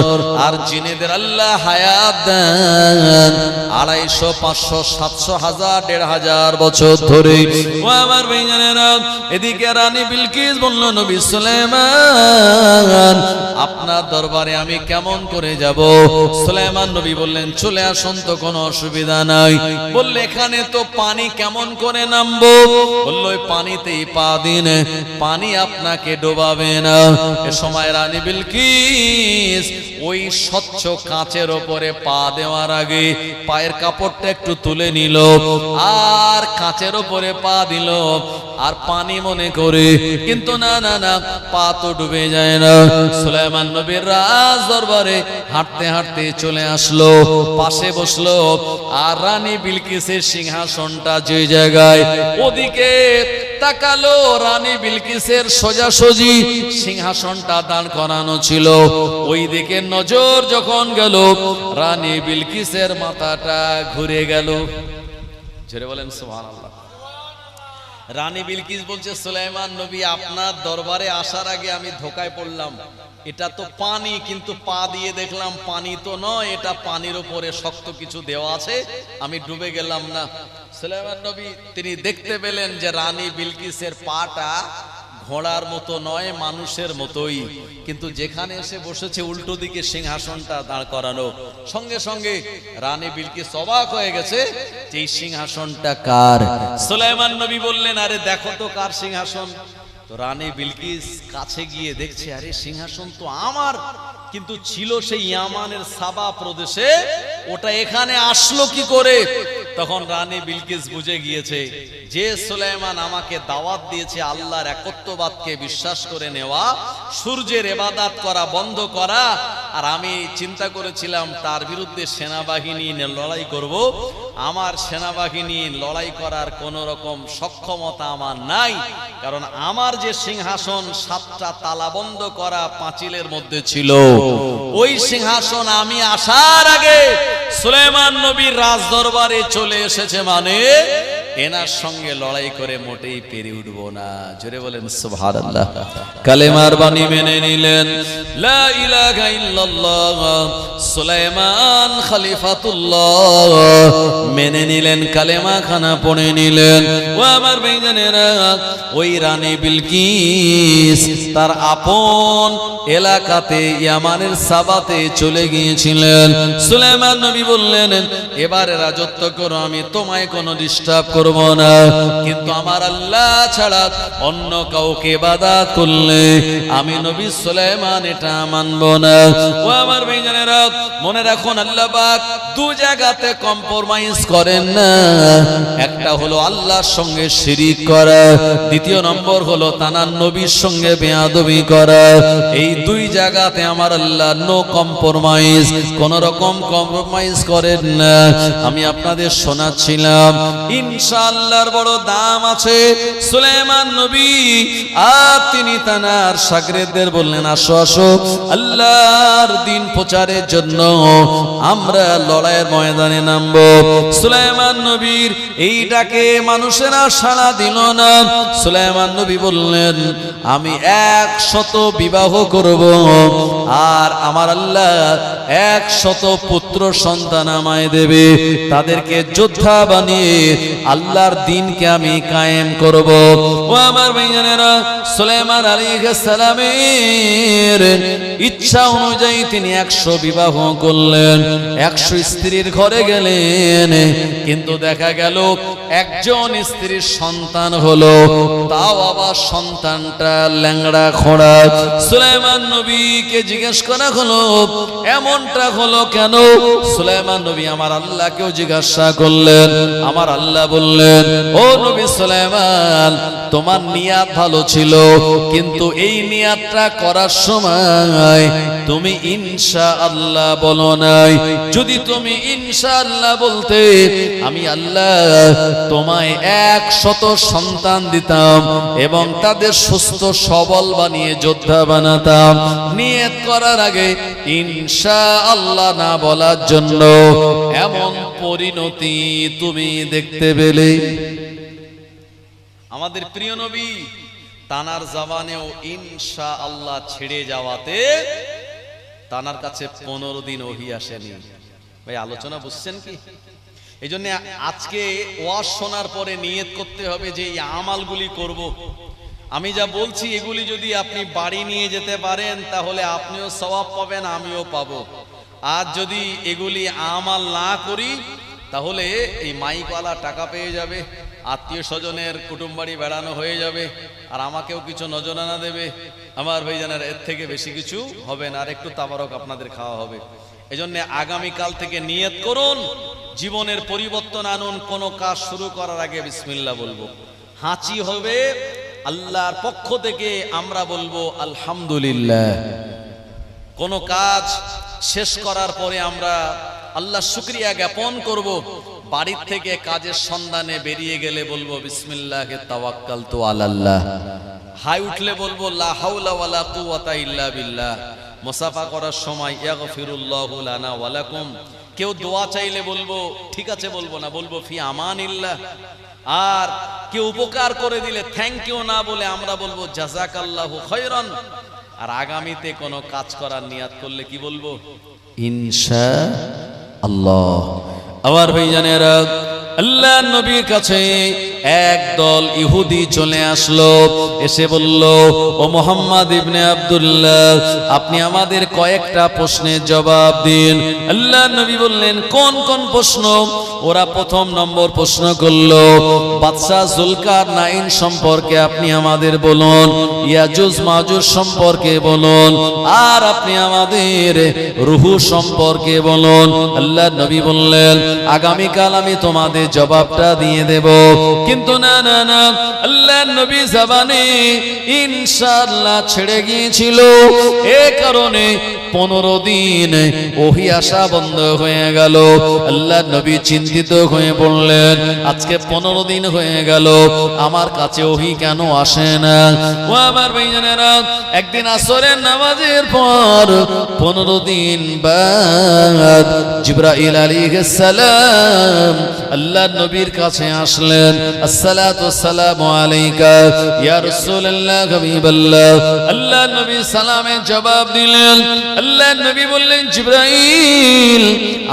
আর জিনেদের আল্লাহ হায়াত দেন 250, 500, 700, 1000, 1500 বছর ধরে। ও আমার ভাইজানেরা, এদিকে রানী বিলকিস বলল, নবী সুলাইমান আপনার দরবারে আমি কেমন করে যাব? সুলাইমান নবী বললেন, চলে আসুন তো, কোনো অসুবিধা নাই। বললে, এখানে তো পানি কেমন করে নামবো? বলল, ওই পানিতেই পা দিন, পানি আপনাকে ডোবাবে না। এ সময় রানী বিলকিস ওই স্বচ্ছ কাঁচের ওপরে পা দেওয়ার আগে পায়ের কাপড়টা একটু তুলে নিল, আর কাঁচের ওপরে পা দিল, আর পানি মনে করে। কিন্তু না না না, পা তো ডুবে যায় না। সুলাইমান নবীর রাজ দরবারে হাঁটতে হাঁটতে চলে আসলো, পাশে বসলো, আর রানী বিলকিসের সিংহাসনটা যে জায়গায়, ওদিকে তাকালো। রানী বিলকিসের সোজাসুজি সিংহাসনটা দাঁড় করানো ছিল, ওই দিকে নজর যখন গেল, রানী বিলকিসের মাথাটা ঘুরে গেল। জোরে বলেন সুবহানাল্লাহ। রানী বিলকিস বলছে, সুলাইমান নবী আপনার দরবারে আসার আগে আমি ধোকায় পড়লাম, এটা তো পানি, কিন্তু পা দিয়ে দেখলাম পানি তো নয়, এটা পানির উপরে শক্ত কিছু দেওয়া আছে, আমি ডুবে গেলাম না। সুলাইমান নবী তিনি দেখতে পেলেন যে রানী বিলকিসের পাটা ঘোড়ার মতো নয়, মানুষের মতোই, কিন্তু যেখানে এসে বসেছে উল্টো দিকে সিংহাসনটা দাঁড় করানো। সঙ্গে সঙ্গে রানী বিলকিস অবাক হয়ে গেছে যে এই সিংহাসনটা কার। সুলাইমান নবী বললেন, আরে দেখো তো কার সিংহাসন। তো রানী বিলকিস কাছে গিয়ে দেখছে, আরে সিংহাসন তো আমার, কিন্তু ছিল সেই ইয়ামানের সাবা প্রদেশে, ওটা এখানে আসলো কি করে? তখন রানী বিলকিস বুঝে গিয়েছে যে সুলাইমান আমাকে দাওয়াত দিয়েছে আল্লাহর একত্ববাদকে বিশ্বাস করে নেওয়া, সূর্যের ইবাদত করা বন্ধ করা, আর আমি চিন্তা করেছিলাম তার বিরুদ্ধে সেনাবাহিনী নিয়ে লড়াই করব। আমার সেনাবাহিনী লড়াই করার কোন রকম সক্ষমতা আমার নাই, কারণ আমার যে সিংহাসন 7টা তালাবন্ধ করা পাঁচিলের মধ্যে ছিল, ওই সিংহাসন আমি আসার আগে সুলাইমান নবীর রাজ দরবারে চলে এসেছে, মানে এনার সঙ্গে লড়াই করে মোটেই পেরে উঠবো না। জোরে বলেন সুবহানাল্লাহ। কালেমার বাণী মেনে নিলেন, লা ইলাহা ইল্লাল্লাহ, সুলাইমান খলিফাতুল্লাহ মেনে নিলেন, কালেমা খানা পড়ে নিলেন। ও আমার ভাইজানেরা, ওই রানী বিলকিস তার আপন এলাকাতে ইয়ামানের সাবাতে চলে গিয়েছিলেন। সুলাইমান নবী বললেন, এবারে রাজত্ব করো, আমি তোমায় কোনো ডিস্টার্ব করব না, কিন্তু আমার আল্লাহ ছাড়া অন্য কাউকে ইবাদত করলে আমি নবী সুলাইমান এটা মানব না। ও আমার ভাইজানেরা, মনে রাখুন, আল্লাহ পাক দু জায়গাতে কম্প্রোমাইজ করেন না। একটা হলো আল্লাহর সঙ্গে শিরিক করা, দ্বিতীয় নম্বর হলো তানার নবীর সঙ্গে বেয়াদবি করা। এই দুই জায়গাতে আমার আল্লাহ নো কম্প্রোমাইজ, কোন রকম কম্প্রোমাইজ করেন না। আমি আপনাদের শোনাচ্ছিলাম, ইনশাআল্লাহর বড় দাম আছে। সুলাইমান নবী আর তিনি তানার শাগরেদদের বললেন, আসো আসো, আল্লাহর দ্বীন প্রচারের জন্য আমরা লড়াইয়ের ময়দানে নামবো। সুলাইমান নবীর এই ডাকে মানুষেরা সাড়া দিল না। সুলাইমান নবী বললেন, আমি 100 বিবাহ করব, আর আমার আল্লাহ 100 পুত্র সন্তান আমায় দেবে, তাদেরকে যোদ্ধা বানিয়ে আল্লাহর দ্বীনকে আমি কায়েম করব। ও আমার ভাইজানেরা, সুলাইমান আলাইহিস সালামের ইচ্ছা অনুযায়ী তিনি 100 বিবাহ করলেন, 100 স্ত্রীর ঘরে গেলেন, কিন্তু দেখা গেল একজন স্ত্রীর সন্তান হলো, তাও আবার সন্তানটা ল্যাংড়া খোঁড়া। সুলাইমান নবীকে জিজ্ঞেস করা হলো, এমনটা হলো কেন? সুলাইমান নবী আমার আল্লাহকেও জিজ্ঞাসা করলেন। আমার আল্লাহ বললেন, ও নবী সুলাইমান, তোমার নিয়াত ভালো ছিল, কিন্তু এই নিয়াতটা করার সময় তুমি ইনশাআল্লাহ বলো নাই। যদি তুমি ইনশাআল্লাহ বলতে, আমি আল্লাহ তোমায় 100 সন্তান দিতাম এবং এবং তাদের সুস্থ সবল বানিয়ে যোদ্ধা বানাতাম। নিয়ত করার আগে ইনশাআল্লাহ না বলার জন্য এমন পরিণতি তুমি দেখতে পেলে। আমাদের প্রিয় নবী তানার জবানেও ইনশাআল্লাহ ছেড়ে যাওয়াতে তানার কাছে 15 দিন ওহী আসেনি। ভাই আলোচনা বুঝছেন কি? এই জন্য আজকে ওয়াজ শোনার পরে নিয়ত করতে হবে যে এই আমালগুলি করব। আমি যা বলছি এগুলি যদি আপনি বাড়ি নিয়ে যেতে পারেন তাহলে আপনিও সওয়াব পাবেন, আমিও পাবো। আর যদি এগুলি আমাল না করি তাহলে এই মাইকওয়ালা টাকা পেয়ে যাবে, আত্মীয় স্বজনের কুটুম বাড়ি বেড়ানো হয়ে যাবে, আর আমাকেও কিছু নজরানা দেবে। আমার ভাইজানের এর থেকে বেশি কিছু হবে না, আর একটু তাবারক আপনাদের খাওয়া হবে। এই জন্য আগামীকাল থেকে নিয়ত করুন, জীবনের পরিবর্তন আনুন। কোনো কাজ শুরু করার আগে বিসমিল্লাহ বলবো। হাঁচি হবে আল্লাহর পক্ষ থেকে, আমরা বলবো আলহামদুলিল্লাহ। কোনো কাজ শেষ করার পরে আমরা আল্লাহ শুকরিয়া জ্ঞাপন করব। বাড়ির থেকে কাজের সন্ধানে বেরিয়ে গেলে বলবো বিসমিল্লাহি তাওয়াক্কালতু আলাল্লাহ। হাই উঠলে বলবো লা হাওলা ওয়ালা কুওয়াতা ইল্লা বিল্লাহ। মুসাফা করার সময় ইয়াগফিরুল্লাহু লানা ওয়া লাকুম। কেউ দোয়া চাইলে বলবো ঠিক আছে, বলবো না, বলবো ফি আমানিল্লাহ। আর কেউ উপকার করে দিলে থ্যাংক ইউ না বলে আমরা বলবো জাযাকাল্লাহু খায়রান। আর আগামীতে কোনো কাজ করার নিয়াত করলে কি বলবো? ইনশাআল্লাহ। আমার ভাইজানেরা, আল্লাহ নবীর কাছে একদল ইহুদি চলে আসলো, এসে বলল, ও মুহাম্মদ ইবনে আব্দুল্লাহ, আপনি আমাদের কয়েকটা প্রশ্নের জবাব দিন। আল্লাহ নবী বললেন, কোন কোন প্রশ্ন? ওরা প্রথম নম্বর প্রশ্ন করলো, বাদশাহ জুলকারনাইন সম্পর্কে আপনি আমাদের বলুন, ইয়াজুজ মাজুজ সম্পর্কে বলুন, আর আপনি আমাদের রূহ সম্পর্কে বলুন। আল্লাহ নবী বললেন, আগামীকাল আমি তোমাদের জবাবটা দিয়ে দেব। কিন্তু না না না, আল্লাহ নবী জবানে ইনশাআল্লাহ ছেড়ে গিয়েছিল। এ কারণে 15 দিন ওহী আসা বন্ধ হয়ে গেল। আল্লাহ নবী চিন্তিত হয়ে পড়লেন, আজকে 15 দিন হয়ে গেল, আমার কাছে ওহী কেন আসে না? ও আমার ভাইজানেরা, একদিন আসরের নামাজের পর 15 দিন বাদ জিবরাইল আলাইহিস সালাম আল্লাহ নবীর কাছে আসলেন। আসসালাতু ওয়াসসালামু আলাইকা ইয়া রাসূলুল্লাহ হাবিবাল্লাহ। আল্লাহ নবী সালামের জবাব দিলেন। আল্লাহ নবী বললেন, জিবরাইল,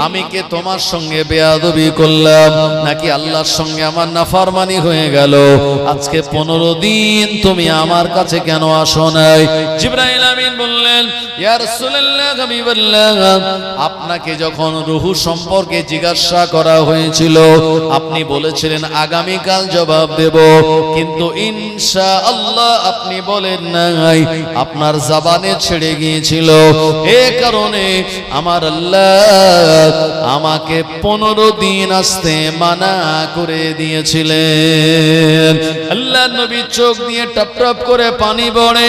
আমি কি তোমার সঙ্গে বেয়াদবি করলাম নাকি আল্লাহর সঙ্গে আমার নাফরমানি হয়ে গেল? আজকে 15 দিন তুমি আমার কাছে কেন আসো নাই? জিবরাইল আমিন বললেন, ইয়া রাসূলুল্লাহ হাবিবাল্লাহ, আপনাকে যখন রূহ সম্পর্কে জিজ্ঞাসা করা হয়েছিল আপনি বলেছিলেন আগামীকাল জবাব দেব, কিন্তু ইনশাআল্লাহ আপনি বলেন নাই, আপনার জবানে ছেড়ে গিয়েছিল। এ কারণে আমার আল্লাহ আমাকে 15 দিন আসতে মানা করে দিয়েছিলেন। আল্লাহ নবী চোখ দিয়ে টপ টপ করে পানি পড়ে।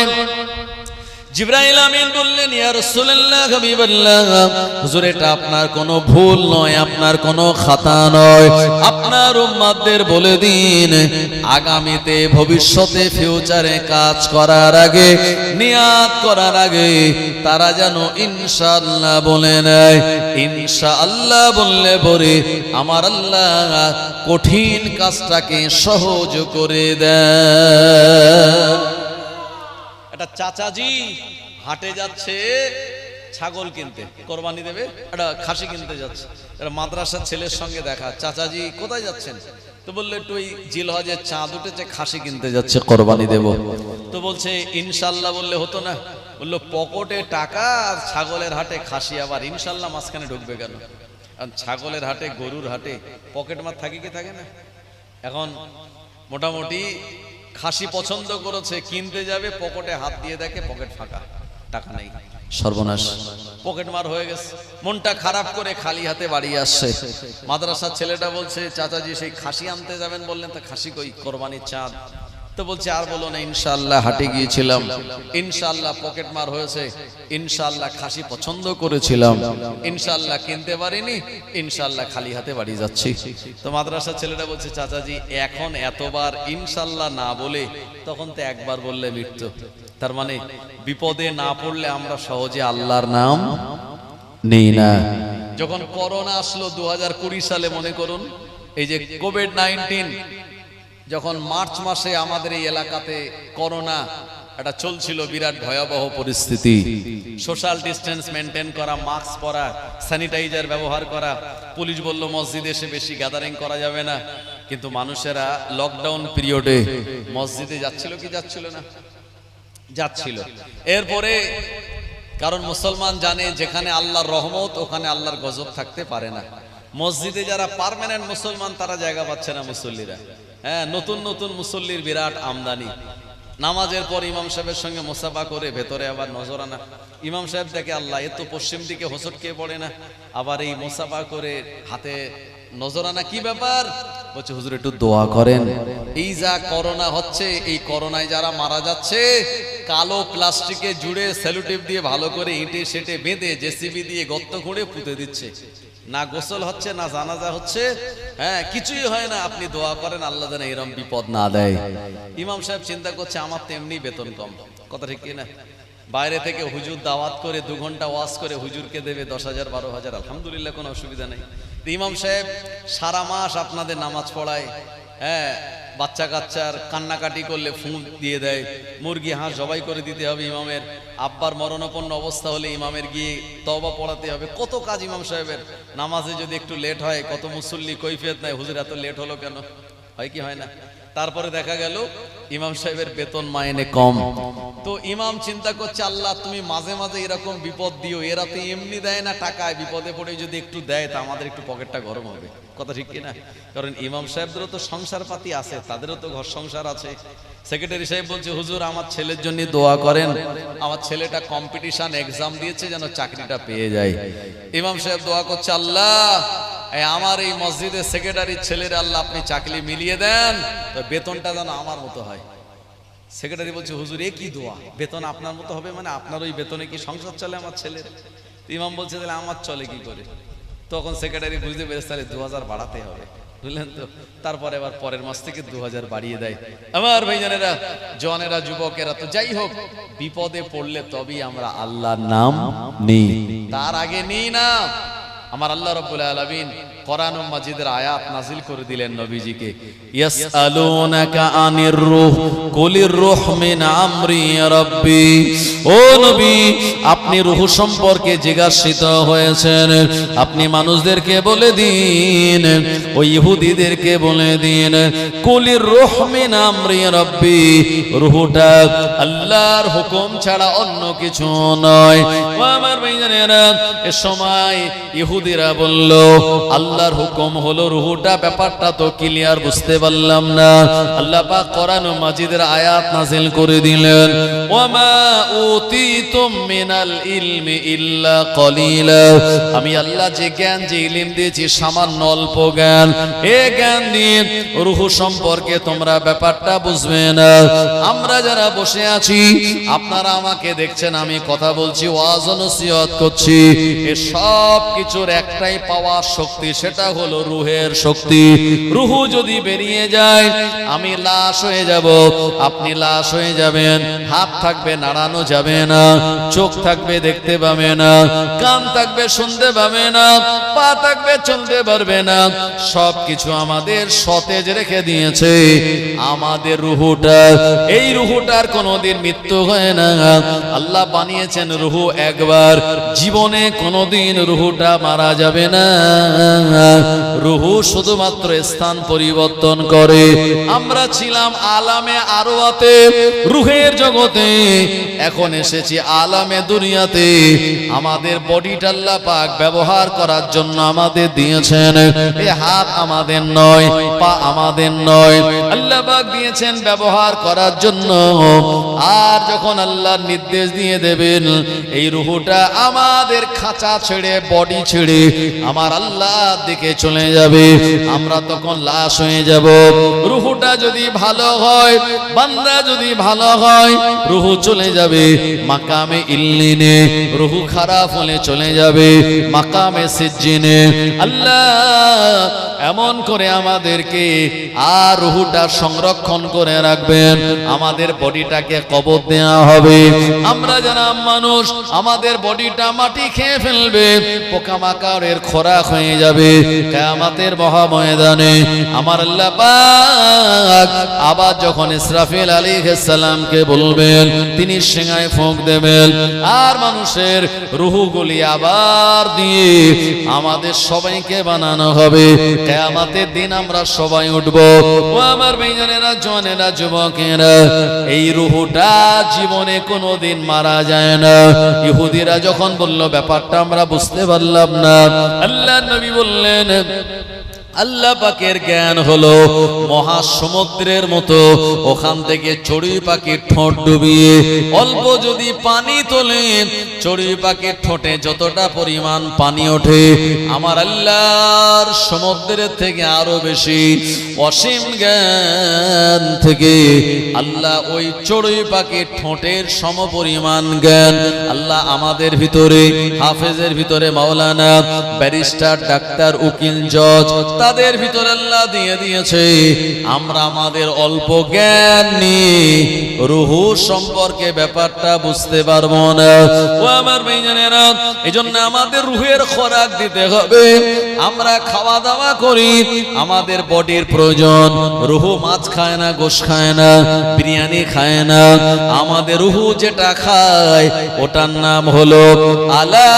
জিবরাইল আমিন বললেন, ইয়া রাসূলুল্লাহ হাবিবাল্লাহ, হুজুর এটা আপনার কোনো ভুল নয়, আপনার কোনো খাতা নয়। আপনার উম্মতদের বলে দিন, আগামীতে ভবিষ্যতে ফিউচারে কাজ করার আগে, নিয়াত করার আগে তারা যেন ইনশাআল্লাহ বলে নেয়। ইনশাআল্লাহ বললে পরে আমার আল্লাহ কঠিন কাজটাকে সহজ করে দেয়। একটা চাচাজি হাটে যাচ্ছে ছাগল কিনতে, কোরবানি দেবে, একটা খাসি কিনতে যাচ্ছে। একটা মাদ্রাসার ছেলের সঙ্গে দেখা, চাচাজি কোথায় যাচ্ছেন? তো বললো একটু ওই জিলহজের চাঁদ উঠেছে, খাসি কিনতে যাচ্ছে, কোরবানি দেব। তো বলছে ইনশাআল্লাহ বললে হতো না? বললো পকেটে টাকা আর ছাগলের হাটে খাসি, আবার ইনশাআল্লাহ মাঝখানে ঢুকবে কেন? কারণ ছাগলের হাটে, গরুর হাটে পকেট মার থাকে কি থাকে না? এখন মোটামুটি খাসি পছন্দ করেছে, কিনতে যাবে, পকেটে হাত দিয়ে দেখে পকেট ফাঁকা, টাকা নেই, সর্বনাশ, পকেট মার হয়ে গেছে। মনটা খারাপ করে খালি হাতে বাড়ি আসছে। মাদ্রাসার ছেলেটা বলছে, চাচাজি সেই খাসি আনতে যাবেন বললেন, তা খাসি কই? কোরবানির চাঁদ। তো তো বলছে আর বলো না, ইনশাআল্লাহ হাটে গিয়েছিলাম, ইনশাআল্লাহ পকেট মার হয়েছে, ইনশাআল্লাহ খাসি পছন্দ করেছিলাম, ইনশাআল্লাহ কিনতে পারিনি, ইনশাআল্লাহ খালি হাতে বাড়ি যাচ্ছি। তো মাদ্রাসার ছেলেটা বলছে চাচাজি এখন এতবার ইনশাআল্লাহ না বলে তখন তো একবার বললে মৃত্যু। তার মানে বিপদে না পড়লে আমরা সহজে আল্লাহর নাম নেই না। যখন করোনা আসলো 2020 সালে, মনে করুন এই যে কোভিড-19, যখন মার্চ মাসে আমাদের এই এলাকাতে করোনা এটা চলছিল, বিরাট ভয়াবহ পরিস্থিতি, সোশ্যাল ডিস্টেন্স মেনটেন করা, মাস্ক পরা, স্যানিটাইজার ব্যবহার করা, পুলিশ বলল মসজিদে এসে বেশি গ্যাদারিং করা যাবে না, কিন্তু মানুষেরা লকডাউন পিরিয়ডে মসজিদে যাচ্ছিল কি যাচ্ছিল না? যাচ্ছিল। এরপরে কারণ মুসলমান জানে যেখানে আল্লাহর রহমত ওখানে আল্লাহর গজব থাকতে পারে না। মসজিদে যারা পার্মানেন্ট মুসলমান তারা জায়গা পাচ্ছে না, মুসল্লিরা। হ্যাঁ, নতুন নতুন মুসল্লির বিরাট আমদানি। নামাজের পর ইমাম সাহেবের সঙ্গে মুসাফা করে ভেতরে আবার নজরানা। ইমাম সাহেব দেখে আল্লাহ এ তো পশ্চিম দিকে হোঁচট খেয়ে পড়ে না, আবার এই মুসাফা করে হাতে নজরানা, কি ব্যাপার? বলছে হুজুর একটু দোয়া করেন, এই যা করোনা হচ্ছে, এই করোনায় যারা মারা যাচ্ছে কালো প্লাস্টিকে জুড়ে সেলুটেপ দিয়ে ভালো করে ইঁটে সেটে বেঁধে জেসিবি দিয়ে গর্ত খুঁড়ে পুঁতে দিচ্ছে, না গোসল হচ্ছে না জানাজা হচ্ছে, হ্যাঁ কিছুই হয় না, আপনি দোয়া করেন আল্লাহ যেন এরকম বিপদ না দেয়। ইমাম সাহেব চিন্তা করছে আমার তো এমনি বেতন কম, কথা ঠিক কিনা? বাইরে থেকে হুজুর দাওয়াত করে 2 ঘন্টা ওয়াজ করে হুজুরকে দেবে 10,000 12,000, আলহামদুলিল্লাহ কোনো অসুবিধা নেই। ইমাম সাহেব সারা মাস আপনাদের নামাজ পড়ায়, হ্যাঁ বাচ্চা কাচ্চার কান্নাকাটি করলে ফোন দিয়ে দেয়, মুরগি হাঁস জবাই করে দিতে হবে ইমামের, আব্বার মরণাপন্ন অবস্থা হলে ইমামের গিয়ে তওবা পড়াতে হবে, কত কাজ ইমাম সাহেবের। নামাজে যদি একটু লেট হয় কত মুসল্লি কৈফিয়ত নাই, হুজুর এত লেট হলো কেন, হয় কি হয় না? তারপরে দেখা গেল ইমাম সাহেবের বেতন মাইনে কম। তো ইমাম চিন্তা করছে আল্লাহ তুমি মাঝে মাঝে এরকম বিপদ দিও, এরা তো এমনি দেয় না টাকায়, বিপদে পড়ে যদি একটু দেয় তা আমাদের একটু পকেটটা গরম হবে, কথা ঠিক কিনা? কারণ ইমাম সাহেবদেরও তো সংসার পাতি আছে, তাদেরও তো ঘর সংসার আছে। সেক্রেটারি সাহেব বলছে হুজুর আমার ছেলের জন্য দোয়া করেন, আমার ছেলেটা কম্পিটিশন এক্সাম দিয়েছে যেন চাকরিটা পেয়ে যায়। ইমাম সাহেব দোয়া করছে আল্লাহ আমার এই মসজিদের সেক্রেটারির ছেলের আল্লাহ আপনি চাকরি মিলিয়ে দেন, বেতনটা যেন আমার মতো হয়। সেক্রেটারি বলছে হুজুর এ কি দোয়া, বেতন আপনার মতো হবে মানে আপনার ওই বেতনে কি সংসার চলে আমার ছেলের? ইমাম বলছে তাহলে আমার চলে কি করে? তখন সেক্রেটারি বুঝতে পেরেছে তাহলে 2000 বাড়াতে হবে, বুঝলেন তো? তারপরে এবার পরের মাস থেকে 2000 বাড়িয়ে দেয়। আমার ভাইজানেরা, জওয়ানেরা, যুবকেরা, তো যাই হোক বিপদে পড়লে তবেই আমরা আল্লাহর নাম নেই, তার আগে নেই না। আমার আল্লাহ রাব্বুল আলামিন কোরআন মাজিদের আয়াত নাজিল করে দিলেন নবীজিকে, ইয়াসআলুনাকা আনির রূহ কুলির রূহ মিন আমরি রাব্বি। ও নবী আপনি রূহ সম্পর্কে জিজ্ঞাসিত হয়েছেন, আপনি মানুষদেরকে বলে দিন, ওই ইহুদিদেরকে বলে দিন, কুলির রূহ মিন আমরি রাব্বি, রূহটা আল্লাহর হুকুম ছাড়া অন্য কিছু নয়। ও আমার ভাইজানেরা, এ সময় ইহুদিরা বলল আল্লাহর হুকুম হলো রূহটা, ব্যাপারটা তো ক্লিয়ার বুঝতে পারলাম না। আল্লাহ পাক কোরআন মাজিদের আয়াত নাযিল করে দিলেন, ওয়ামা উতিতুম মিনাল ইলমি ইল্লা কলিলা, আমি আল্লাহ যে জ্ঞান যে ইলম দিয়েছি সামান্য অল্প জ্ঞান, এই জ্ঞান দিয়ে রূহ সম্পর্কে তোমরা ব্যাপারটা বুঝবে না। আমরা যারা বসে আছি, আপনারা আমাকে দেখছেন, আমি কথা বলছি, ওয়াজ নসিহত করছি, এ সব কিছুর একটাই পাওয়ার শক্তি, সেটা হলো রূহের শক্তি। রূহ যদি বেরিয়ে যায় আমি লাশ হয়ে যাব, আপনি লাশ হয়ে যাবেন, হাত থাকবে নাড়ানো যাবে না, চোখ থাকবে দেখতে পাবে না, কান থাকবে শুনতে পাবে না, পা থাকবে চলতে পারবে না, সবকিছু আমাদের সতেজ রেখে দিয়েছে আমাদের রূহটা। এই রূহটার কোনোদিন মৃত্যু হয় না। আল্লাহ বানিয়েছেন রূহ একবার, জীবনে কোনোদিন রূহটা মারা যাবে না। রূহ শুধুমাত্র স্থান পরিবর্তন করে। আমরা ছিলাম আলামে আরওয়াতে, রূহের জগতে, এখন এসেছি আলামে দুনিয়াতে। আমাদের বডিটা আল্লাহ পাক ব্যবহার করার জন্য আমাদের দিয়েছেন। এই হাত আমাদের নয়, পা আমাদের নয়, আল্লাহ পাক দিয়েছেন ব্যবহার করার জন্য। আর যখন আল্লাহর নির্দেশ দিয়ে দেবেন এই রূহটা আমাদের খাঁচা ছেড়ে, বডি ছেড়ে আমার আল্লাহ দিকে চলে যাবে, আমরা তখন লাশ হয়ে যাব। রূহটা যদি ভালো হয়, বান্দা যদি ভালো হয়, রূহ চলে যাবে মাকামে ইল্লিনে। রূহ খারাপ হলে চলে যাবে মাকামে সিজ্জিনে। আল্লাহ এমন করে আমাদেরকে আর রূহটা সংরক্ষণ করে রাখবেন। আমাদের বডিটাকে কবর দেওয়া হবে। আমরা যারা মানুষ, আমাদের বডিটা মাটি খেয়ে ফেলবে, পোকামাকড়ের খোরাক হয়ে যাবে। কিয়ামতের মহাময়দানে আমার আল্লাহ পাক আবার যখন ইসরাফিল আলাইহিস সালামকে বলবেন, তিনি সিংহায় ফুঁক দেবেন, আর মানুষের রূহগুলি আবার দিয়ে আমাদের সবাইকে বানানো হবে। কিয়ামতের দিন আমরা সবাই উঠব। ও আমার ভাইজানেরা, জওয়ানেরা, যুবকেরা, এই রূহটা জীবনে কোনোদিন মারা যায় না। ইহুদিরা যখন বলল ব্যাপারটা আমরা বুঝতে পারলাম না, আল্লাহর নবী বললেন আল্লাহ পাকের জ্ঞান হলো মহাসমুদ্রের মতো, ওখান থেকে চড়ুই পাখির ঠোঁট ডুবিয়ে অল্প যদি পানি তোলে, চড়ুই পাখির ঠোঁটে যতটা পরিমাণ পানি ওঠে, আমার আল্লাহর সমুদ্রের থেকে আরো বেশি অসীম জ্ঞান থেকে আল্লাহ ওই চড়ুই পাখির ঠোঁটের সমপরিমাণ জ্ঞান আল্লাহ আমাদের ভিতরে, হাফেজের ভিতরে মাওলানা, ব্যারিস্টার, ডাক্তার, উকিল, জজ, তাদের ভিতরে আল্লাহ দিয়ে দিয়েছে। আমরা আমাদের অল্প জ্ঞান নিয়ে রূহ সম্পর্কে ব্যাপারটা বুঝতে পারবো না। ও আমার ভাইজানেরা, এজন্য আমাদের রূহের খোরাক দিতে হবে। আমরা খাওয়া দাওয়া করি, আমাদের বডির প্রয়োজন। রূহ মাছ খায় না, গোশ খায় না, বিরিয়ানি খায় না। আমাদের রূহ যেটা খায় ওটার নাম হলো আলা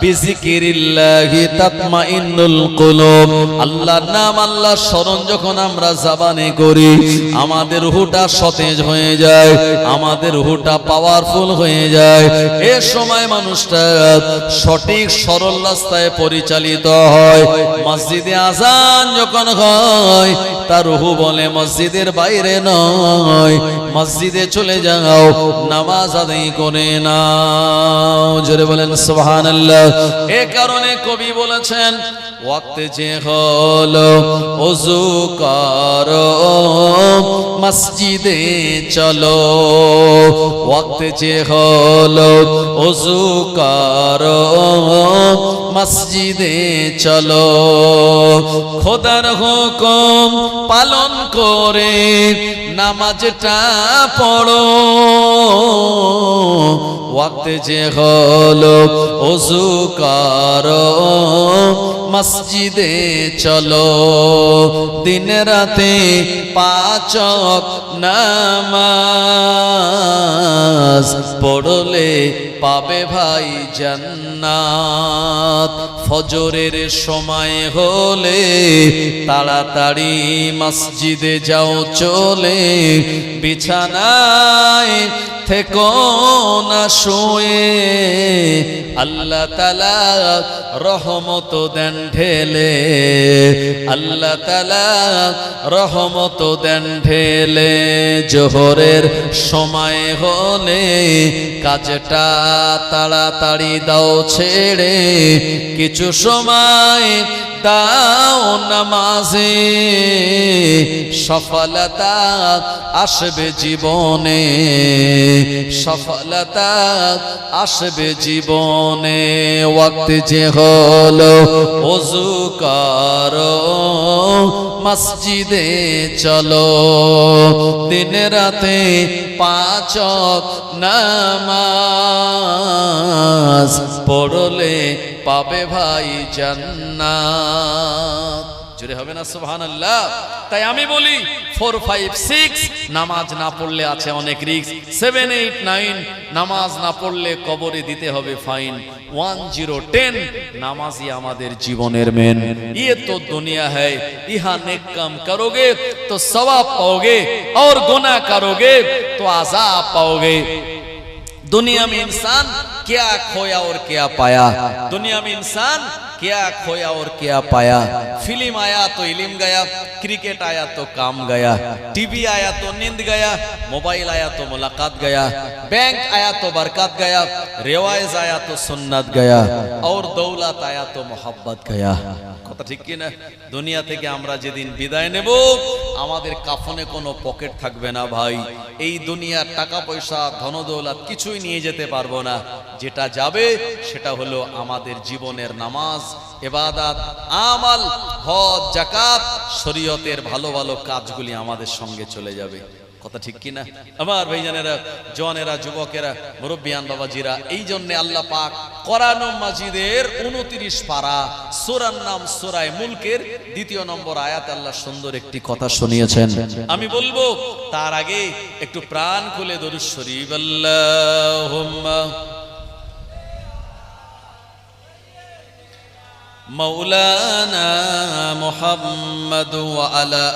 বিজিকিরিল্লাহি তাতমাইন্নুল কুলুব। আল্লাহর নাম, আল্লাহর স্মরণ যখন আমরা জবানে করি, আমাদের রূহটা সতেজ হয়ে যায়, আমাদের রূহটা পাওয়ারফুল হয়ে যায়। এই সময় মানুষটা সঠিক সরল রাস্তায় পরিচালিত হয়। মসজিদে আযান যখন হয়, তার রূহ বলে মসজিদের বাইরে নয়, মসজিদে চলে যাও, নামাজ আদায় করে নাও। জোরে বলেন সুবহানাল্লাহ। এ কারণে কবি বলেছেন, ওয়াক্ত যে হলো ওযু করো মসজিদে চলো, ওয়াক্ত যে হলো ওযু করো মসজিদে চলো, খোদার হুকুম পালন করে নামাজটা পড়ো। ওয়াক্ত যে হলো ওযু করো মসজিদে চলো, দিন রাতে 5 ওয়াক্ত নামাজ পড়লে পাবে ভাই জান্নাত। ফজরের সময় হলে তাড়াতাড়ি মসজিদে যাও চলে, বিছানায় থেকো না শুয়ে, আল্লাহ তাআলা রহমত দেন ঢেলে, আল্লাহ তাআলা রহমত দেন ঢেলে। জোহরের সময় হলে কাজটা তাড়াতাড়ি দাও ছেড়ে, কিছু সময় দাও নামাজে, সফলতা আসবে জীবনে, সফলতা আসবে জীবনে। ওয়াক্ত যে হলো ওযু করো মসজিদে চলো, দিন রাতে 5 ওয়াক্ত নামাজ পড়লে পাবে ভাই জান্নাত। জোরে হবে না সুবহানাল্লাহ। তাই আমি বলি 4, 5, 6 নামাজ না পড়লে আছে অনেক রিস্ক। 7, 8, 9 নামাজ না পড়লে কবরে দিতে হবে ফাইন। 1, 0, 10 নামাজই আমাদের জীবনের মেন। ये तो दुनिया है, यहाँ नेक काम करोगे तो सवाब पाओगे और गुनाह करोगे तो अज़ाब पाओगे। दुनिया में इंसान क्या खोया और क्या पाया, दुनिया में इंसान क्या खोया और क्या पाया। फिल्म आया तो इल्म गया, क्रिकेट आया तो काम गया, टीवी आया तो नींद गया, मोबाइल आया तो मुलाकात गया, बैंक आया तो बरकत गया, रिवाज आया तो सुन्नत गया, और दौलत आया तो मोहब्बत गया। কথা ঠিক কি না? দুনিয়া থেকে আমরা যেদিন বিদায় নেব আমাদের কাফনে কোনো পকেট থাকবে না ভাই। এই দুনিয়ার টাকা পয়সা ধন দৌলত কিছুই নিয়ে যেতে পারবো না। যেটা যাবে সেটা হলো আমাদের জীবনের নামাজ, ইবাদত, আমাল, হজ, যাকাত, শরীয়তের ভালো ভালো কাজগুলি আমাদের সঙ্গে চলে যাবে। কথা ঠিক কি না? আমার ভাইজানেরা, জওয়ানেরা, যুবকেরা, মুরব্বিয়ান বাবাজিরা, এই জন্য আল্লাহ পাক কোরআন মাজিদের 29 পারা, সূরার নাম সূরা মুলকের 2 নম্বর আয়াতে আল্লাহ সুন্দর একটি কথা শুনিয়েছেন। আমি বলবো তার আগে একটু প্রাণ খুলে দরুদ শরীফ আল্লাহুম্মা मौलाना मुहम्मद व अला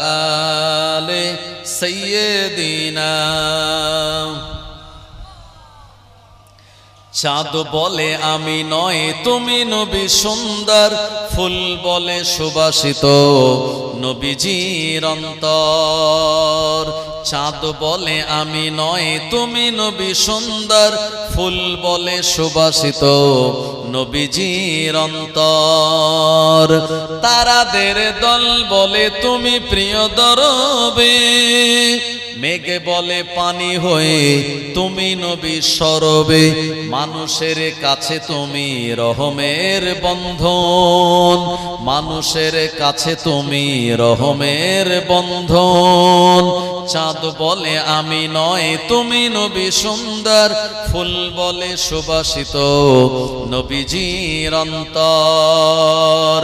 आले सय्यदिना। চাঁদ বলে আমি নয় তুমি নবী সুন্দর, ফুল বলে সুবাসিত নবীজির অন্তর। চাঁদ বলে আমি নয় তুমি নবী সুন্দর, ফুল বলে সুবাসিত নবীজির অন্তর। তারাদের দল বলে তুমি প্রিয় দরবে, মেঘে বলে পানি হয়ে তুমি নবী সরবে। মানুষের কাছে তুমি রহমের বন্ধন, মানুষের কাছে তুমি রহমের বন্ধন। চাঁদ বলে আমি নয় তুমি নবী সুন্দর, ফুল বলে সুবাসিত নবীজির অন্তর।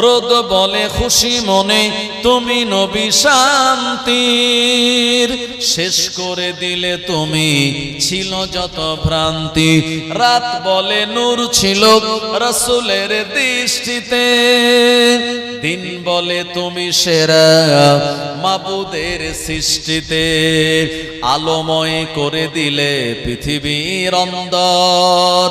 রোদ বলে খুশি মনে তুমি নবী শান্তির, শেষ করে দিলে তুমি ছিল যত ভ্রান্তি। রাত বলে নূর ছিল রাসূলের দৃষ্টিতে, দিন বলে তুমি সেরা মাবুদের সৃষ্টিতে। আলোময় করে দিলে পৃথিবীর অন্দর,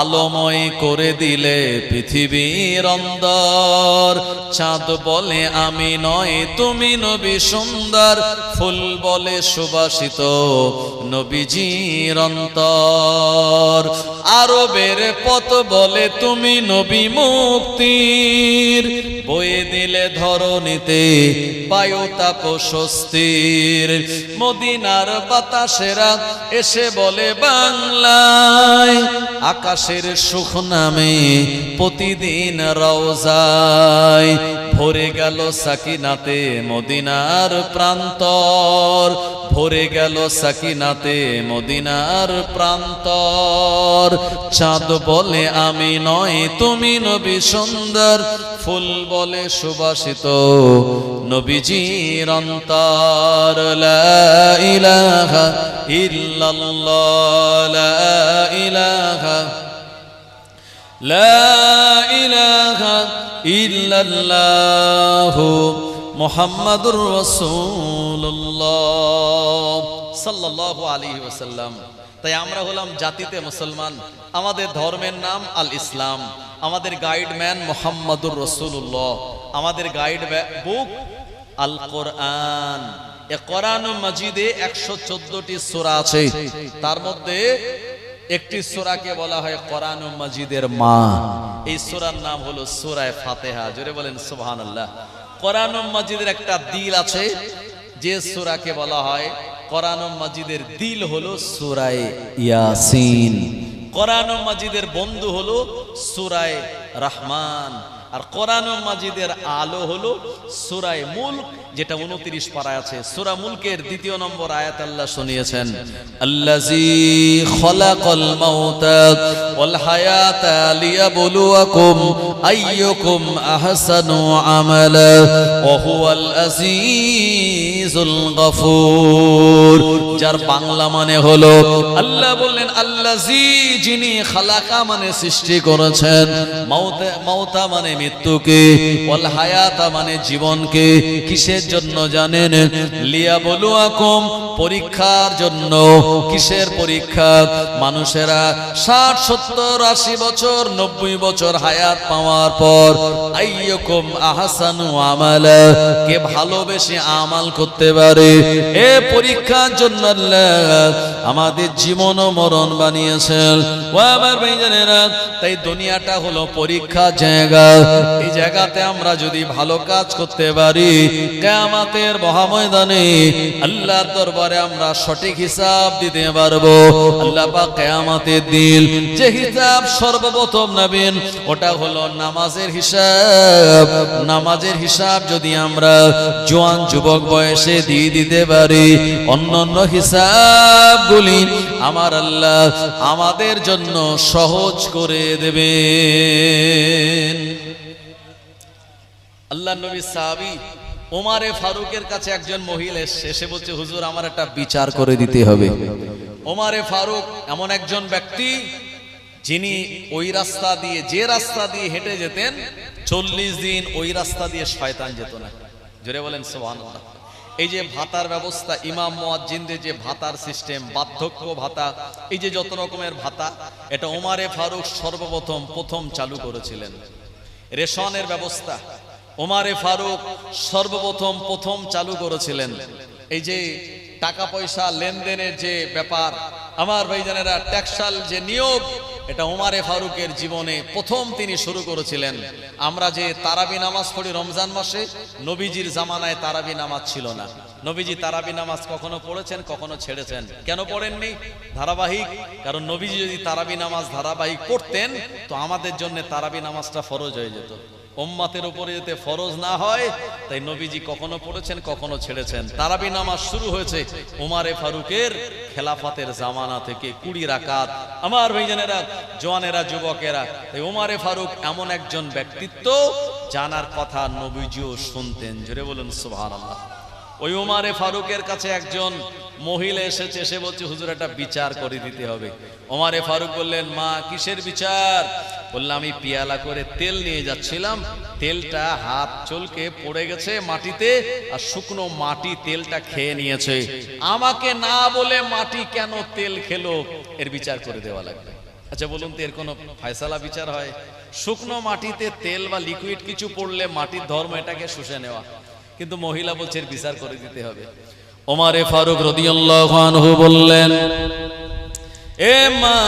আলোময় করে দিলে পৃথিবীর অন্দর। চাঁদ বলে আমি নয় তুমি নবী সুন্দর, ফুল বলে সুবাসিত নবীজির অন্তর। আরবের পথ বলে তুমি নবী মুক্তির, বয়ে দিলে ধরণীতে বায়ু তাপ স্বস্তির। মদিনার বাতাসেরা এসে বলে বাংলায়, আকাশের সুখ নামে প্রতিদিন রওজায়। ভরে গেল সাকিনাতে মদিনার প্রান্তর, ভরে গেল সাকিনাতে মদিনার প্রান্তর। চাঁদ বলে আমি নয় তুমি নবী সুন্দর, ফুল বলে সুবাসিত নবীজির অন্তর। লা ইলাহা ইল্লাল্লাহ, লা ইলাহা, লা ইলাহা ইল্লাল্লাহু মুহাম্মাদুর রাসূলুল্লাহ সাল্লাল্লাহু আলাইহি ওয়াসাল্লাম। তাই আমরা হলাম জাতিতে মুসলমান, আমাদের ধর্মের নাম আল ইসলাম, আমাদের গাইডম্যান মুহাম্মাদুর রাসূলুল্লাহ, আমাদের গাইড বুক আল কোরআন। এই কোরআন মাজিদে 114টি সূরা আছে, তার মধ্যে একটি সূরাকে বলা হয় কোরআন মাজিদের মা। এই সূরার নাম হলো সূরা ফাতিহা। জোরে বলেন সুবহানাল্লাহ। কোরআন মাজিদের একটা দিল আছে, যে সূরাকে বলা হয় কোরআন মাজিদের দিল হলো সূরা ইয়াসিন। কোরআন মাজিদের বন্ধু হলো সূরা রহমান। আর কোরআন মাজিদের আলো হলো সূরা মুলক, যেটা 29 পারায় আছে। সূরা মুলকের 2 নম্বর আয়াত আল্লাহ শুনিয়েছেন, আল্লাযী খালাকাল মাউতা ওয়াল হায়াতা লিয়াবলুয়াকুম আইয়ুকুম আহসানু আমালা ওয়া হুয়াল আজিজুল গফুর। যার বাংলা মানে হলো, আল্লাহ বললেন আল্লাযী, যিনি, খালাকা মানে সৃষ্টি করেছেন, মাউতা মানে মৃত্যুকে, ওয়াল হায়াতা মানে জীবনকে। কিসের জন্য জানেন? লিয়াবলুয়াকুম, পরীক্ষার জন্য। কিসের পরীক্ষা? মানুষেরা 60, 70, 80 বছর, 90 বছর হায়াত পাওয়ার পর আইয়ুকুম আহসানু আমালা, কে ভালোবেসে আমাল করতে পারে, এ পরীক্ষার জন্য আল্লাহ আমাদের জীবন ও মরণ বানিয়েছেন। ও আমার ভাইজানেরা, তাই দুনিয়াটা হলো পরীক্ষার জায়গা। এই জায়গাতে আমরা যদি ভালো কাজ করতে পারি, কিয়ামতের মহাময়দানে আল্লাহর দরবারে আমরা সঠিক হিসাব দিতে পারবো। আল্লাহ পাক কিয়ামতের দিন যে হিসাব সর্বপ্রথম নেবেন, ওটা হলো নামাজের হিসাব। নামাজের হিসাব যদি আমরা জোয়ান যুবক বয়সে দিয়ে দিতে পারি, অন্যান্য হিসাবগুলি আমার আল্লাহ আমাদের জন্য সহজ করে দেবেন। আল্লাহ নবী সাহাবী ওমরে ফারুকের কাছে একজন মহিলা এসে বলছে, হুজুর আমার একটা বিচার করে দিতে হবে। ওমরে ফারুক এমন একজন ব্যক্তি যিনি ওই রাস্তা দিয়ে, যে রাস্তা দিয়ে হেঁটে যেতেন 40 দিন ওই রাস্তা দিয়ে শয়তান যেত না। জোরে বলেন সুবহানাল্লাহ। এই যে ভাতার ব্যবস্থা, ইমাম মুয়াজ্জিনদের যে ভাতার সিস্টেম, বার্ধক্য ভাতা, এই যে যত রকমের ভাতা, এটা ওমরে ফারুক প্রথম চালু করেছিলেন। রেশনের ব্যবস্থা ওমরে ফারুক প্রথম চালু করেছিলেন। এই যে টাকা পয়সা লেনদেনের যে ব্যাপার, আমার ভাইজানেরা, ট্যাক্সাল যে নিয়োগ, এটা ওমরে ফারুকের জীবনে প্রথম তিনি শুরু করেছিলেন। আমরা যে তারাবি নামাজ পড়ি রমজান মাসে, নবীজির জামানায় তারাবি নামাজ ছিল না। নবীজি তারাবি নামাজ কখনো পড়েছেন, কখনো ছেড়েছেন। কেন পড়েননি? ধারাবাহিক। কারণ নবীজি যদি তারাবি নামাজ ধারাবাহিক পড়তেন, তো আমাদের জন্য তারাবি নামাজটা ফরজ হয়ে যেত। উম্মতের উপরে যাতে ফরজ না হয়, তাই নবীজি কখনো পড়েছেন, কখনো ছেড়েছেন। তারাবি নামাজ শুরু হয়েছে ওমরে ফারুকের খেলাফতের জামানা থেকে, 20 রাকাত। আমার ভাইজানেরা, জওয়ানেরা, যুবকেরা, তাই ওমরে ফারুক এমন একজন ব্যক্তিত্ব জানার কথা নবীজিও শুনতেন। জোরে বলুন সুবহানাল্লাহ। ওই ওমরে ফারুকের কাছে একজন মহিলা এসেছে, এসে বলছে, হুজুর একটা বিচার করে দিতে হবে। ওমরে ফারুক বললেন, মা কিসের বিচার? বললাম, আমি পিয়ালা করে তেল নিয়ে যাচ্ছিলাম, তেলটা হাত চলকে পড়ে গেছে মাটিতে, আর শুকনো মাটি তেলটা খেয়ে নিয়েছে। আমাকে না বলে মাটি কেন তেল খেলো, এর বিচার করে দেওয়া লাগবে। আচ্ছা বলুন তো, এর কোনো ফয়সালা বিচার হয়? শুকনো মাটিতে তেল বা লিকুইড কিছু পড়লে মাটির ধর্ম এটাকে শুষে নেওয়া, কিন্তু মহিলা বলছে এর বিচার করে দিতে হবে। ওমরে ফারুক রাদিয়াল্লাহু আনহু বললেন, এ মা,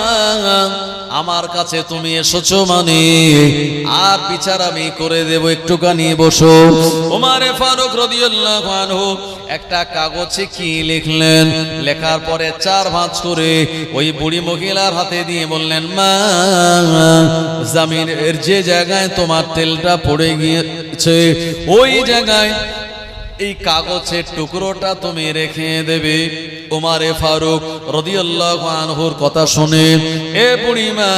আমার কাছে তুমি এসেছো মানে আর বিচার আমি করে দেব, একটুখানি বসো। ওমরে ফারুক রাদিয়াল্লাহু আনহু একটা কাগজে কি লিখলেন, লেখার পরে 4 ভাঁজ করে ওই বুড়ি মহিলার হাতে দিয়ে বললেন, মা, জমিনের যে জায়গায় তোমার তেলটা পড়ে গিয়েছে, ওই জায়গায় এই কাগজের টুকরোটা তুমি রেখে দেবে। ওমরে ফারুক রাদিয়াল্লাহু আনহুর কথা শুনে এ বুড়িমা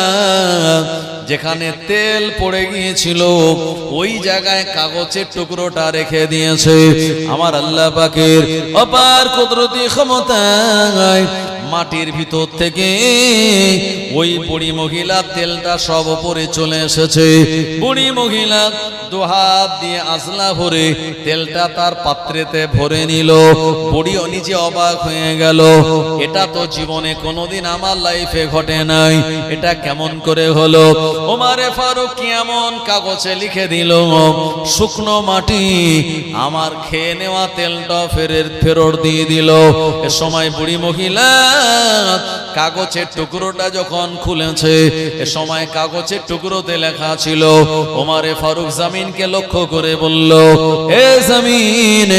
যেখানে তেল পড়ে গিয়েছিল ওই জায়গায় কাগজের টুকরোটা রেখে দিয়েছে। আমার আল্লাহ পাকের অপার কুদরতি ক্ষমতায় মাটির ভিতর থেকে ওই বুড়ি মহিলা তেলটা সব উপরে চলে এসেছে। বুড়ি মহিলা 2 হাত দিয়ে আজলা ভরে তেলটা তার পাত্রেতে ভরে নিল। বুড়িও নিজে অবাক হয়ে গেল, এটা তো জীবনে কোনোদিন আমার লাইফে ঘটে নাই, এটা কেমন করে হলো? ওমরে ফারুক এমন কাগজে লিখে দিল, শুকনো মাটি আমার খেয়ে নেওয়া তেলটা ফেরত দিয়ে দিল। এ সময় বুড়ি মহিলা কাগজের টুকরোটা যখন খুলেছে, এ সময় কাগজের টুকরোতে লেখা ছিল, ওমরে ফারুক জমিনকে লক্ষ্য করে বলল, এ জমিন,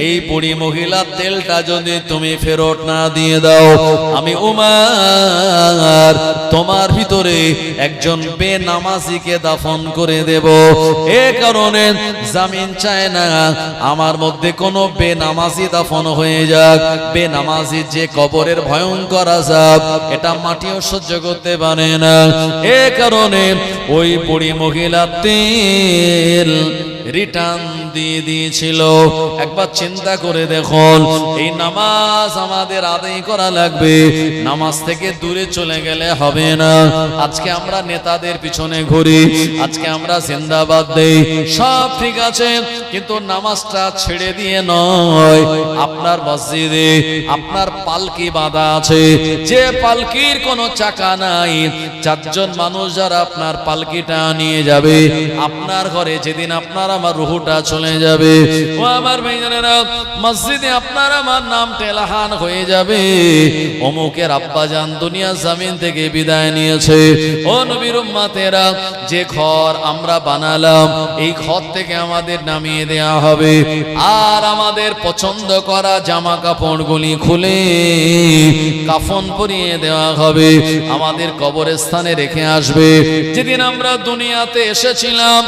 এই বুড়ি মহিলা তেলটা যদি তুমি ফেরত না দিয়ে দাও, আমি উমর তোমার ভিতরে একজন বেনামাজিকে দাফন করে দেব। এ কারণে জমিন চায় না আমার মধ্যে কোনো বেনামাজি দাফন হয়ে যাক। বেনামাজির যে কবরের ভয়ঙ্কর আযাব, এটা মাটিও সহ্য করতে পারে না। এ কারণে ওই বুড়ি মহিলা তেল রিটার্ন দিয়ে দিয়েছিল। একবার চিন্তা করে দেখুন, এই নামাজ আমাদের আদায় করা লাগবে, নামাজ থেকে দূরে চলে গেলে হবে না। আজকে আমরা নেতাদের পিছনে ঘুরি, আজকে আমরা জিন্দাবাদ দেই, সব ঠিক আছে, কিন্তু নামাজটা ছেড়ে দিয়ে নয়। আপনার মসজিদে আপনার পালকি বাঁধা আছে, যে পালকির কোনো চাকা নাই, চারজন মানুষ যারা আপনার পালকিটা নিয়ে যাবে আপনার ঘরে, যেদিন আপনার আমার রুহুটা চলে যাবে, ও আমার ভাইজানেরা, মসজিদে আপনার আমার নাম তেলাহান হয়ে যাবে, অমুকের আব্বাজান দুনিয়া জমিন থেকে বিদায় নিয়েছে। ও নবীর উম্মতেরা, যে ঘর আমরা বানালাম এই ঘর থেকে আমাদের নামিয়ে দেয়া হবে, আর আমাদের পছন্দ করা জামা কাপড়গুলি খুলে কাফন পরিয়ে দেওয়া হবে, আমাদের কবরস্থানে রেখে আসবে। যেদিন আমরা দুনিয়াতে এসেছিলাম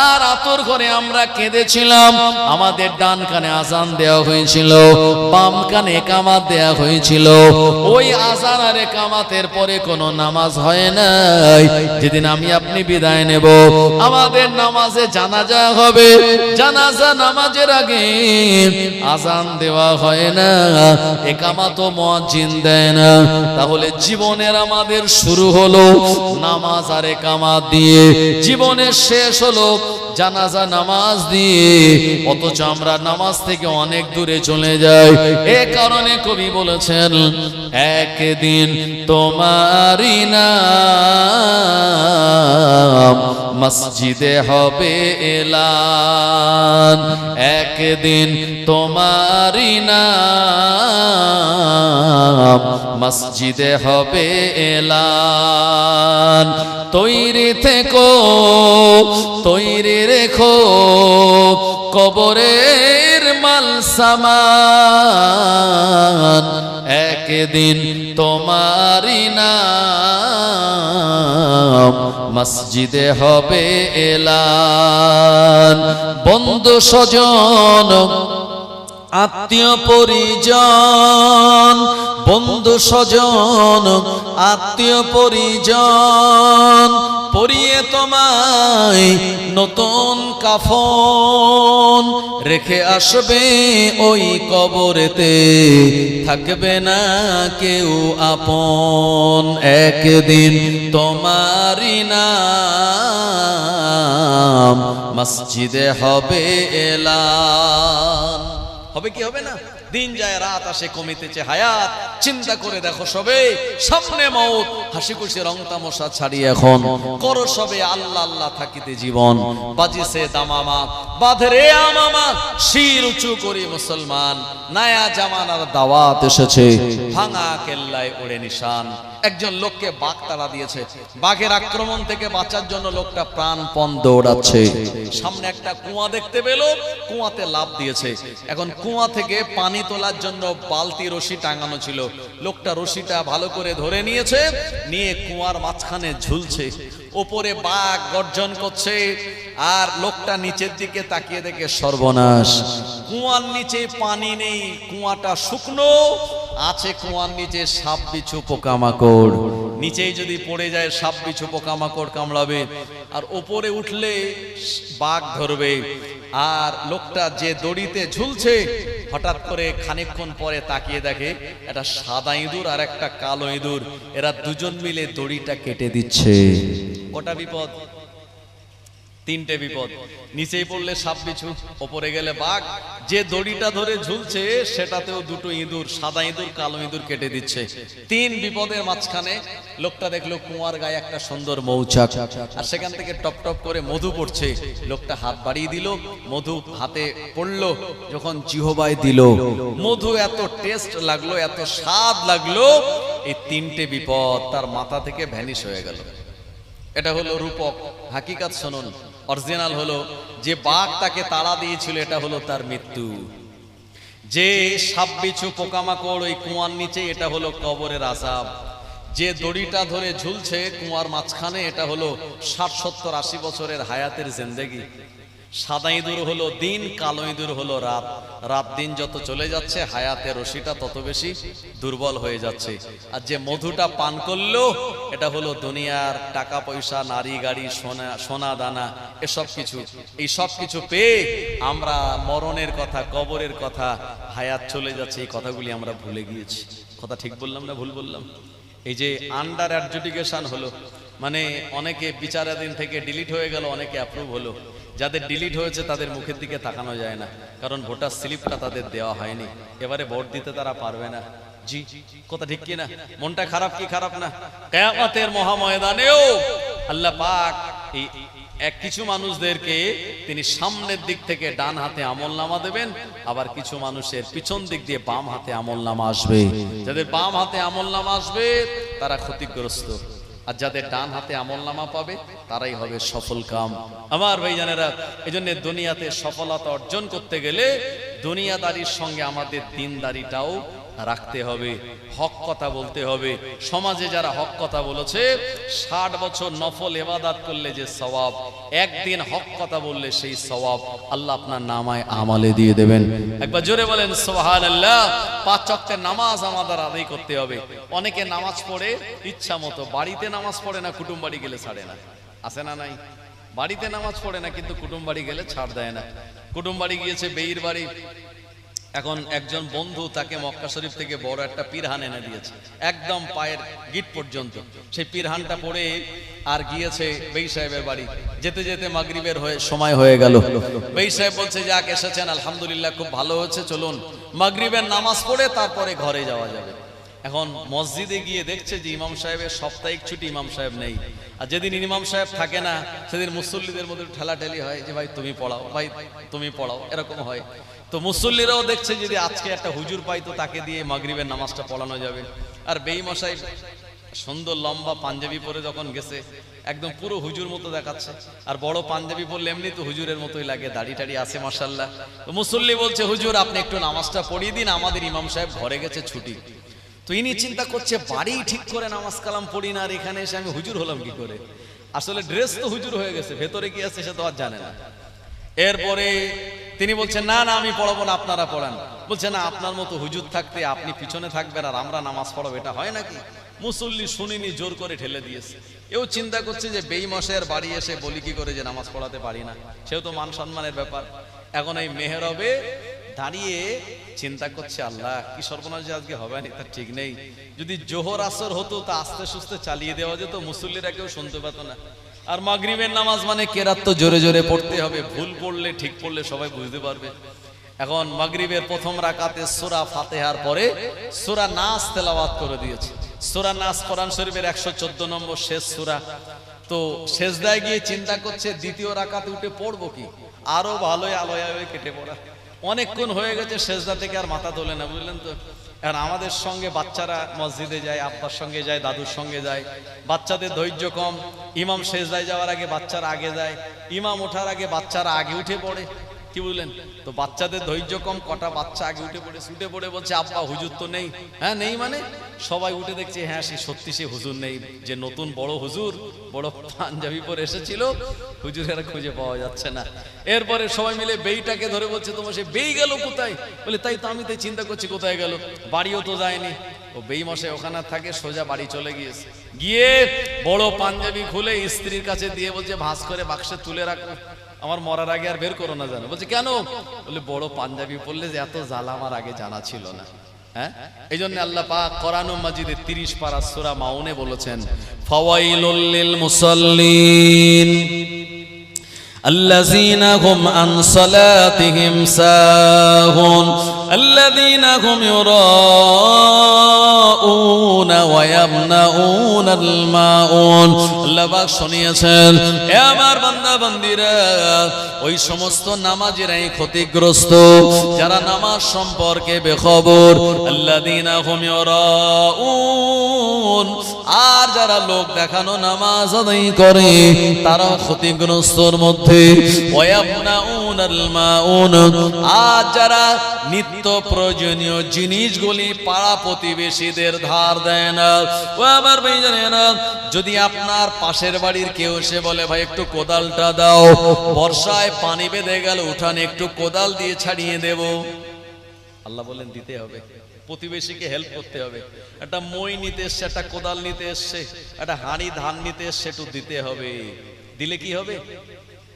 আর আতর ঘরে আমরা কেঁদেছিলাম, আমাদের ডান কানে আজান দেওয়া হয়েছিল, বাম কানে একামাত দেওয়া হয়েছিল, ওই আজান আর একামাতের পরে কোনো নামাজ হয় নাই। যেদিন আমি আপনি বিদায় নেব, আমাদের নামাজে জানাজা হবে, জানাজা নামাজের আগে আজান দেওয়া হয় না, একামাতও মুয়াজ্জিন দেয় না। তাহলে জীবনের আমাদের শুরু হলো নামাজ আর একামাত দিয়ে, জীবনের শেষ হলো জানাজা নামাজ দিয়ে, অথচ আমরা নামাজ থেকে অনেক দূরে চলে যাই। এ কারণে কবি বলেছেন, একদিন তোমারই নাম মসজিদে হবে এলান, একদিন তোমারই নাম মসজিদে হবে এলান। তৈরি থেকো, তৈরি রেখো কবরের মাল সামান, একদিন তোমারই নাম মসজিদে হবে এলান। বন্ধু স্বজন আত্মীয় পরিজন, বন্ধু স্বজন আত্মীয় পরিজন পরিয়ে তোমায় নতুন কাফন রেখে আসবে ওই কবরেতে, থাকবে না কেউ আপন, একদিন তোমারই নাম মসজিদে হবে এলান। হবে কি হবে না? দিন যায় রাত আসে, কমিতেছে হায়াত, চিন্তা করে দেখো সবে, সামনে মউত, হাসি খুশি রং তামাশা ছাড়িয়ে এখন করো সবে আল্লাহ আল্লাহ থাকিতে জীবন, বাজিছে দামামা বাঁধরে আমামা, শির উঁচু করি মুসলমান, নয়া জামানার দাওয়াত এসেছে, ভাঙা কেল্লায় ওড়ে নিশান। একজন লোককে বাঘ তাড়া দিয়েছে, বাঘের আক্রমণ থেকে বাঁচার জন্য লোকটা প্রাণপণ দৌড়াচ্ছে, সামনে একটা কুয়া দেখতে পেল, কুয়াতে লাফ দিয়েছে। এখন কুয়া থেকে পানি তোলার জন্য বালতি রশি টাঙানো ছিল, লোকটা রশিটা ভালো করে ধরে নিয়েছে, নিয়ে কুয়ার মাঝখানে ঝুলছে, ওপরে বাঘ গর্জন করছে, আর লোকটা নিচের দিকে তাকিয়ে দেখে সর্বনাশ, কুয়ার নিচে পানি নেই, কুয়াটা শুকনো আছে, কুয়ার নিচে সাপ বিচ্ছু পোকামাকড়, নিচেই যদি পড়ে যায় সাপ বিচ্ছু পোকামাকড় কামড়াবে, আর ওপরে উঠলে বাঘ ধরবে। আর লোকটা যে দড়িতে ঝুলছে, হঠাৎ করে খানিকক্ষণ পরে তাকিয়ে দেখে একটা সাদা ইঁদুর আর একটা কালো ইঁদুর, এরা দুজন মিলে দড়িটা কেটে দিচ্ছে। কটা বিপদ? তিনটে বিপদ। নিচেই পড়লে সাপ বিচ্ছু, ওপরে গেলে বাঘ, যে দড়িটা ধরে ঝুলছে সেটাতেও দুটো ইঁদুর, সাদা ইঁদুর কালো ইঁদুর কেটে দিচ্ছে। তিন বিপদের মাঝখানে লোকটা দেখলো কুয়ার গায়ে একটা সুন্দর মৌচাক, আর সেখান থেকে টপ টপ করে মধু পড়ছে। লোকটা হাত বাড়িয়ে দিল, মধু হাতে পড়লো, যখন জিহ্বায় দিল, মধু এত টেস্ট লাগলো, এত স্বাদ লাগলো, এই তিনটে বিপদ তার মাথা থেকে ভ্যানিশ হয়ে গেল। এটা হলো রূপক, হাকিকাত শুনুন, অরিজিনাল হলো যে বাঘ তাকে তাড়া দিয়েছিল, এটা হলো তার মৃত্যু। যে সাপ বিচ্ছু পোকামাকড় ওই কুয়ার নিচে, এটা হলো কবরের আযাব। যে দড়িটা ধরে ঝুলছে কুয়ার মাঝখানে, এটা হলো 60, 70, 80 বছরের হায়াতের জিন্দেগি। সাদা ইঁদুর হলো দিন, কালো ইঁদুর হলো রাত। রাত দিন যত চলে যাচ্ছে, হায়াতের রশিটা তত বেশি দুর্বল হয়ে যাচ্ছে। আর যে মধুটা পান করলো, এটা হলো দুনিয়ার টাকা পয়সা, নারী গাড়ি, সোনা দানা, এই সব কিছু পেয়ে আমরা মরণের কথা, কবরের কথা, হায়াত চলে যাচ্ছে, এই কথাগুলি আমরা ভুলে গিয়েছি। কথা ঠিক বললাম না ভুল বললাম? এই যে আন্ডার অ্যাডজুডিকেশন হলো, মানে অনেকে বিচারাধীন থেকে ডিলিট হয়ে গেল, অনেকে অ্যাপ্রুভ হলো। যাদের ডিলিট হয়েছে তাদের মুখের দিকে তাকানো যায় না, কারণ ভোটার স্লিপটা তাদের দেওয়া হয়নি, এবারে ভোট দিতে তারা পারবে না। জি, কথা ঠিক কি না? মনটা খারাপ কি খারাপ না? কিয়ামতের মহাময়দানেও আল্লাহ পাক এই কিছু মানুষদেরকে তিনি সামনের দিক থেকে ডান হাতে আমলনামা দেবেন, আবার কিছু মানুষের পিছন দিক দিয়ে বাম হাতে আমলনামা আসবে। যাদের বাম হাতে আমলনামা আসবে তারা ক্ষতিগ্রস্ত, আর যাদের ডান হাতে আমলনামা পাবে তারাই হবে সফল কাম। আমার ভাইজানেরা, এই জন্য দুনিয়াতে সফলতা অর্জন করতে গেলে দুনিয়াদারির সঙ্গে আমাদের দিনদারিটাও রাখতে হবে, হক কথা বলতে হবে। সমাজে যারা হক কথা বলেছে, 60 বছর নফল ইবাদত করলে যে সওয়াব, একদিন হক কথা বললে সেই সওয়াব আল্লাহ আপনার নামায় আমলে দিয়ে দেবেন। একবার জোরে বলেন সুবহানাল্লাহ। 5 ওয়াক্তের নামাজ আমাদের আদায় করতে হবে। অনেকে নামাজ পড়ে ইচ্ছা মতো, বাড়িতে নামাজ পড়ে না, কুটুম বাড়ি গেলে ছাড়ে না। আছে না নাই? বাড়িতে নামাজ পড়ে না কিন্তু কুটুম বাড়ি গেলে ছাড় দেয় না। কুটুম বাড়ি গিয়েছে, বেইর বাড়ি, এখন একজন বন্ধু তাকে মক্কা শরীফ থেকে বড় একটা পিরহান এনে দিয়েছে, একদম পায়ের গিট পর্যন্ত। সেই পিরহানটা পরে আর গিয়েছে বেই সাহেবের বাড়ি। যেতে যেতে মাগরিবের সময় হয়ে গেল। বেই সাহেব বলছে, যাক এসেছেন আলহামদুলিল্লাহ, খুব ভালো হয়েছে, চলুন মাগরিবের নামাজ পড়ে তারপরে ঘরে যাওয়া যাবে। এখন মসজিদে গিয়ে দেখছে যে ইমাম সাহেবের সাপ্তাহিক ছুটি, ইমাম সাহেব নেই। আর যেদিন ইমাম সাহেব থাকে না সেদিন মুসল্লিদের মধ্যে ঠেলাঠেলি হয় যে ভাই তুমি পড়াও, ভাই তুমি পড়াও, এরকম হয়। তো মুসল্লিরাও দেখছে যদি আজকে একটা হুজুর পাই তো তাকে দিয়ে মাগরিবের নামাজটা পড়ানো যাবে। আর বেঈমশাই সুন্দর লম্বা পাঞ্জাবি পরে যখন গেছে, একদম পুরো হুজুর মতো দেখাচ্ছে। আর বড় পাঞ্জাবি পরলে এমনি তো হুজুরের মতোই লাগে, দাড়ি টাড়ি আছে মাশাআল্লাহ। তো মুসল্লি বলছে, হুজুর আপনি একটু নামাজটা পড়িয়ে দিন, আমাদের ইমাম সাহেব ঘরে গেছে, ছুটি। তো ইনি চিন্তা করছে, বাড়ি ঠিক করে নামাজ কালাম পড়ি না, আর এখানে এসে আমি হুজুর হলাম কি করে? আসলে ড্রেস তো হুজুর হয়ে গেছে, ভেতরে কি আছে সে তো আর জানে না। এরপরে তিনি বলছেন, না না আমি পড়াবো না, আপনারা পড়ান। বলছে, না আপনার মতো হুজুর থাকতে আপনি পিছনে থাকবেন আর আমরা নামাজ পড়াবো, এটা হয় নাকি? মুসল্লি শুনিনি, জোর করে ঠেলে দিয়েছে। এও চিন্তা করছে যে বেঈমশের বাড়ি এসে বলি কি করে যে নামাজ পড়াতে পারি না, সেও তো মান সম্মানের ব্যাপার। এখন এই মেহরবে দাঁড়িয়ে চিন্তা করছে, আল্লাহ কি সর্বনাশ যে আজকে হবে না, তার ঠিক নেই। যদি জোহর আসর হতো তা আস্তে সুস্তে চালিয়ে দেওয়া যেত, মুসল্লিরা কেউ শুনতে পেত না। আর মাগরিবের নামাজ মানে কেরাত তো জোরে জোরে পড়তে হবে, ভুল পড়লে ঠিক পড়লে সবাই বুঝতে পারবে। এখন মাগরিবের প্রথম রাকাতে সূরা ফাতিহার পরে সূরা নাস তেলাওয়াত করে দিয়েছে। সূরা নাস কোরআন শরীফের 114 নম্বর শেষ সূরা। তো সেজদায় গিয়ে চিন্তা করছে দ্বিতীয় রাকাতে উঠে পড়বো কি, আরো ভালোই আলোয় কেটে পড়া। অনেকক্ষণ হয়ে গেছে, সেজদা থেকে আর মাথা তোলে না, বুঝলেন তো। এখন আমাদের সঙ্গে বাচ্চারা মসজিদে যায়, আব্বার সঙ্গে যায়, দাদুর সঙ্গে যায়, বাচ্চাদের ধৈর্য কম। ইমাম সেজদায় যাওয়ার আগে বাচ্চারা আগে যায়, ইমাম ওঠার আগে বাচ্চারা আগে উঠে পড়ে, কি বুঝলেন তো। বাচ্চাদের ধৈর্য কম, কটা বাচ্চা আগে উঠে পড়ে বলছে, আব্বা হুজুর তো নেই। হ্যাঁ নেই মানে? সবাই উঠে দেখছে, হ্যাঁ সে সত্যি সে হুজুর নেই, যে নতুন বড় হুজুর বড় পাঞ্জাবি পরে এসেছিল, হুজুরের খুঁজে পাওয়া যাচ্ছে না। এরপরে সবাই মিলে বেইটাকে ধরে বলছে, তোমার সে বেই গেল কোথায়? বলে, তাই তো আমি তাই চিন্তা করছি কোথায় গেল, বাড়িও তো যায়নি। ও বেই মশাই ওখানে থাকে, সোজা বাড়ি চলে গিয়েছে। গিয়ে বড় পাঞ্জাবি খুলে স্ত্রীর কাছে দিয়ে বলছে, ভাঁজ করে বাক্সে তুলে রাখো, আমার মরার আগে আর বের করো না জানো। বলছে, কেন? বলে, বড় পাঞ্জাবি পরলে যে এত জ্বালা আমার আগে জানা ছিল না। হ্যাঁ, এই জন্য আল্লাহ পাক কোরআন মাজিদে 30 পারা সূরা মাউনে বলেছেন, ফাওয়াইলুল লিল মুসাল্লিন الذين هم عن صلاتهم ساهون الذين هم يراءون ويمنعون الماعون। আল্লাহ পাক শুনিয়েছেন, হে আমার বান্দা বান্দীরা, ওই সমস্ত নামাজিরাই ক্ষতিগ্রস্ত যারা নামাজ সম্পর্কে বেখবর। আল্লাযীনা হুম ইউরাউন, আর যারা লোক দেখানো নামাজ আদায় করে তারাও ক্ষতিগ্রস্তর মধ্যে। ওয়ায়ামনাউনাল মাউন, আর যারা নিত্য প্রয়োজনীয় জিনিসগুলি পাড়া প্রতিবেশীদের ধার দেয় না। ও আমার ভাই জানে না, যদি আপনার পাশের বাড়ির কেউ এসে বলে, ভাই একটু কোদালটা দাও, বর্ষায় পানি বেঁধে গেল উঠানে, একটু কোদাল দিয়ে ছাড়িয়ে দেব, আল্লাহ বলেন দিতে হবে। প্রতিবেশীকে হেল্প করতে হবে। একটা মই নিতে এসছে, একটা কোদাল নিতে এসছে, একটা হাঁড়ি ধান নিতে এসছে, একটু দিতে হবে। দিলে কি হবে?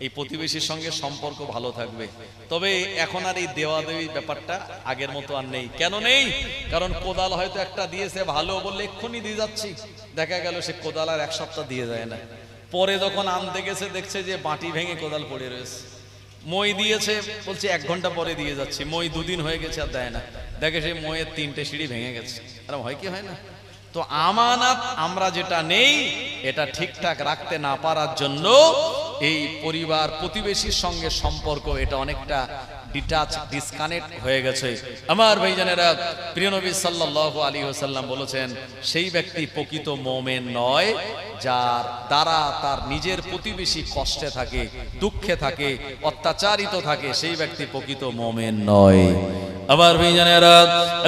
এই প্রতিবেশীর সঙ্গে সম্পর্ক ভালো থাকবে। তবে এখন আর এই দেওয়া দেওয়ি ব্যাপারটা আগের মতো আর নেই। কেন নেই? কারণ কোদাল হয়তো একটা দিয়েছে ভালো বললে এক্ষুনি দিয়ে যাচ্ছি, দেখা গেল সে কোদাল আর এক সপ্তাহ দিয়ে যায় না। পরে যখন আনতে গেছে দেখছে যে বাটি ভেঙে কোদাল পড়ে রয়েছে। মই দিয়েছে বলছে 1 ঘন্টা পরে দিয়ে যাচ্ছি, মই 2 দিন হয়ে গেছে আর দেয় না, দেখে সেই মইয়ের 3টে সিঁড়ি ভেঙে গেছে। আরে হয় কি হয় না? তো আমানত আমরা যেটা নেই এটা ঠিকঠাক রাখতে না পারার জন্য এই পরিবার প্রতিবেশীর সঙ্গে সম্পর্ক এটা অনেকটা ডিটাচ ডিসকানেক্ট হয়ে গেছে। আমার ভাইজানেরা, প্রিয় নবী সাল্লাল্লাহু আলাইহি ওয়াসাল্লাম বলেছেন সেই ব্যক্তি প্রকৃত মুমিন নয় যার দ্বারা তার নিজের প্রতিবেশী কষ্টে থাকে, দুঃখে থাকে, অত্যাচারিত থাকে, সেই ব্যক্তি প্রকৃত মুমিন নয়। আবার ভাইজানেরা,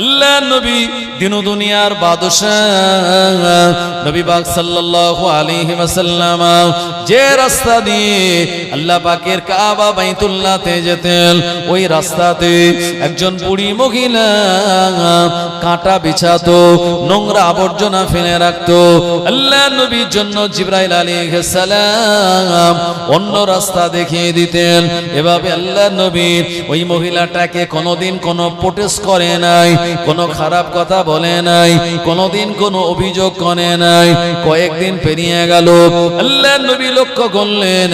আল্লাহর নবী দিন ও দুনিয়ার বাদশাহ নবী পাক সাল্লাল্লাহু আলাইহি ওয়াসাল্লাম যে রাস্তা দিয়ে আল্লাহ পাকের কাবা বাইতুল্লাহতে যেতেন, ওই রাস্তাতে একজন বুড়ি মহিলা কাঁটা বিছাতো, নোংরা আবর্জনা ফেলে রাখতো। আল্লাহর নবীর জন্য জিবরাইল আলাইহিস সালাম অন্য রাস্তা দেখিয়ে দিতেন। এভাবে আল্লাহর নবী ওই মহিলাটাকে কোনোদিন কোনো প্রোটেস্ট করে নাই, কোনো খারাপ কথা বলে নাই, কোনোদিন কোনো অভিযোগ করে নাই। কয়েকদিন পেরিয়ে গেল, আল্লাহর নবী লক্ষ্য করলেন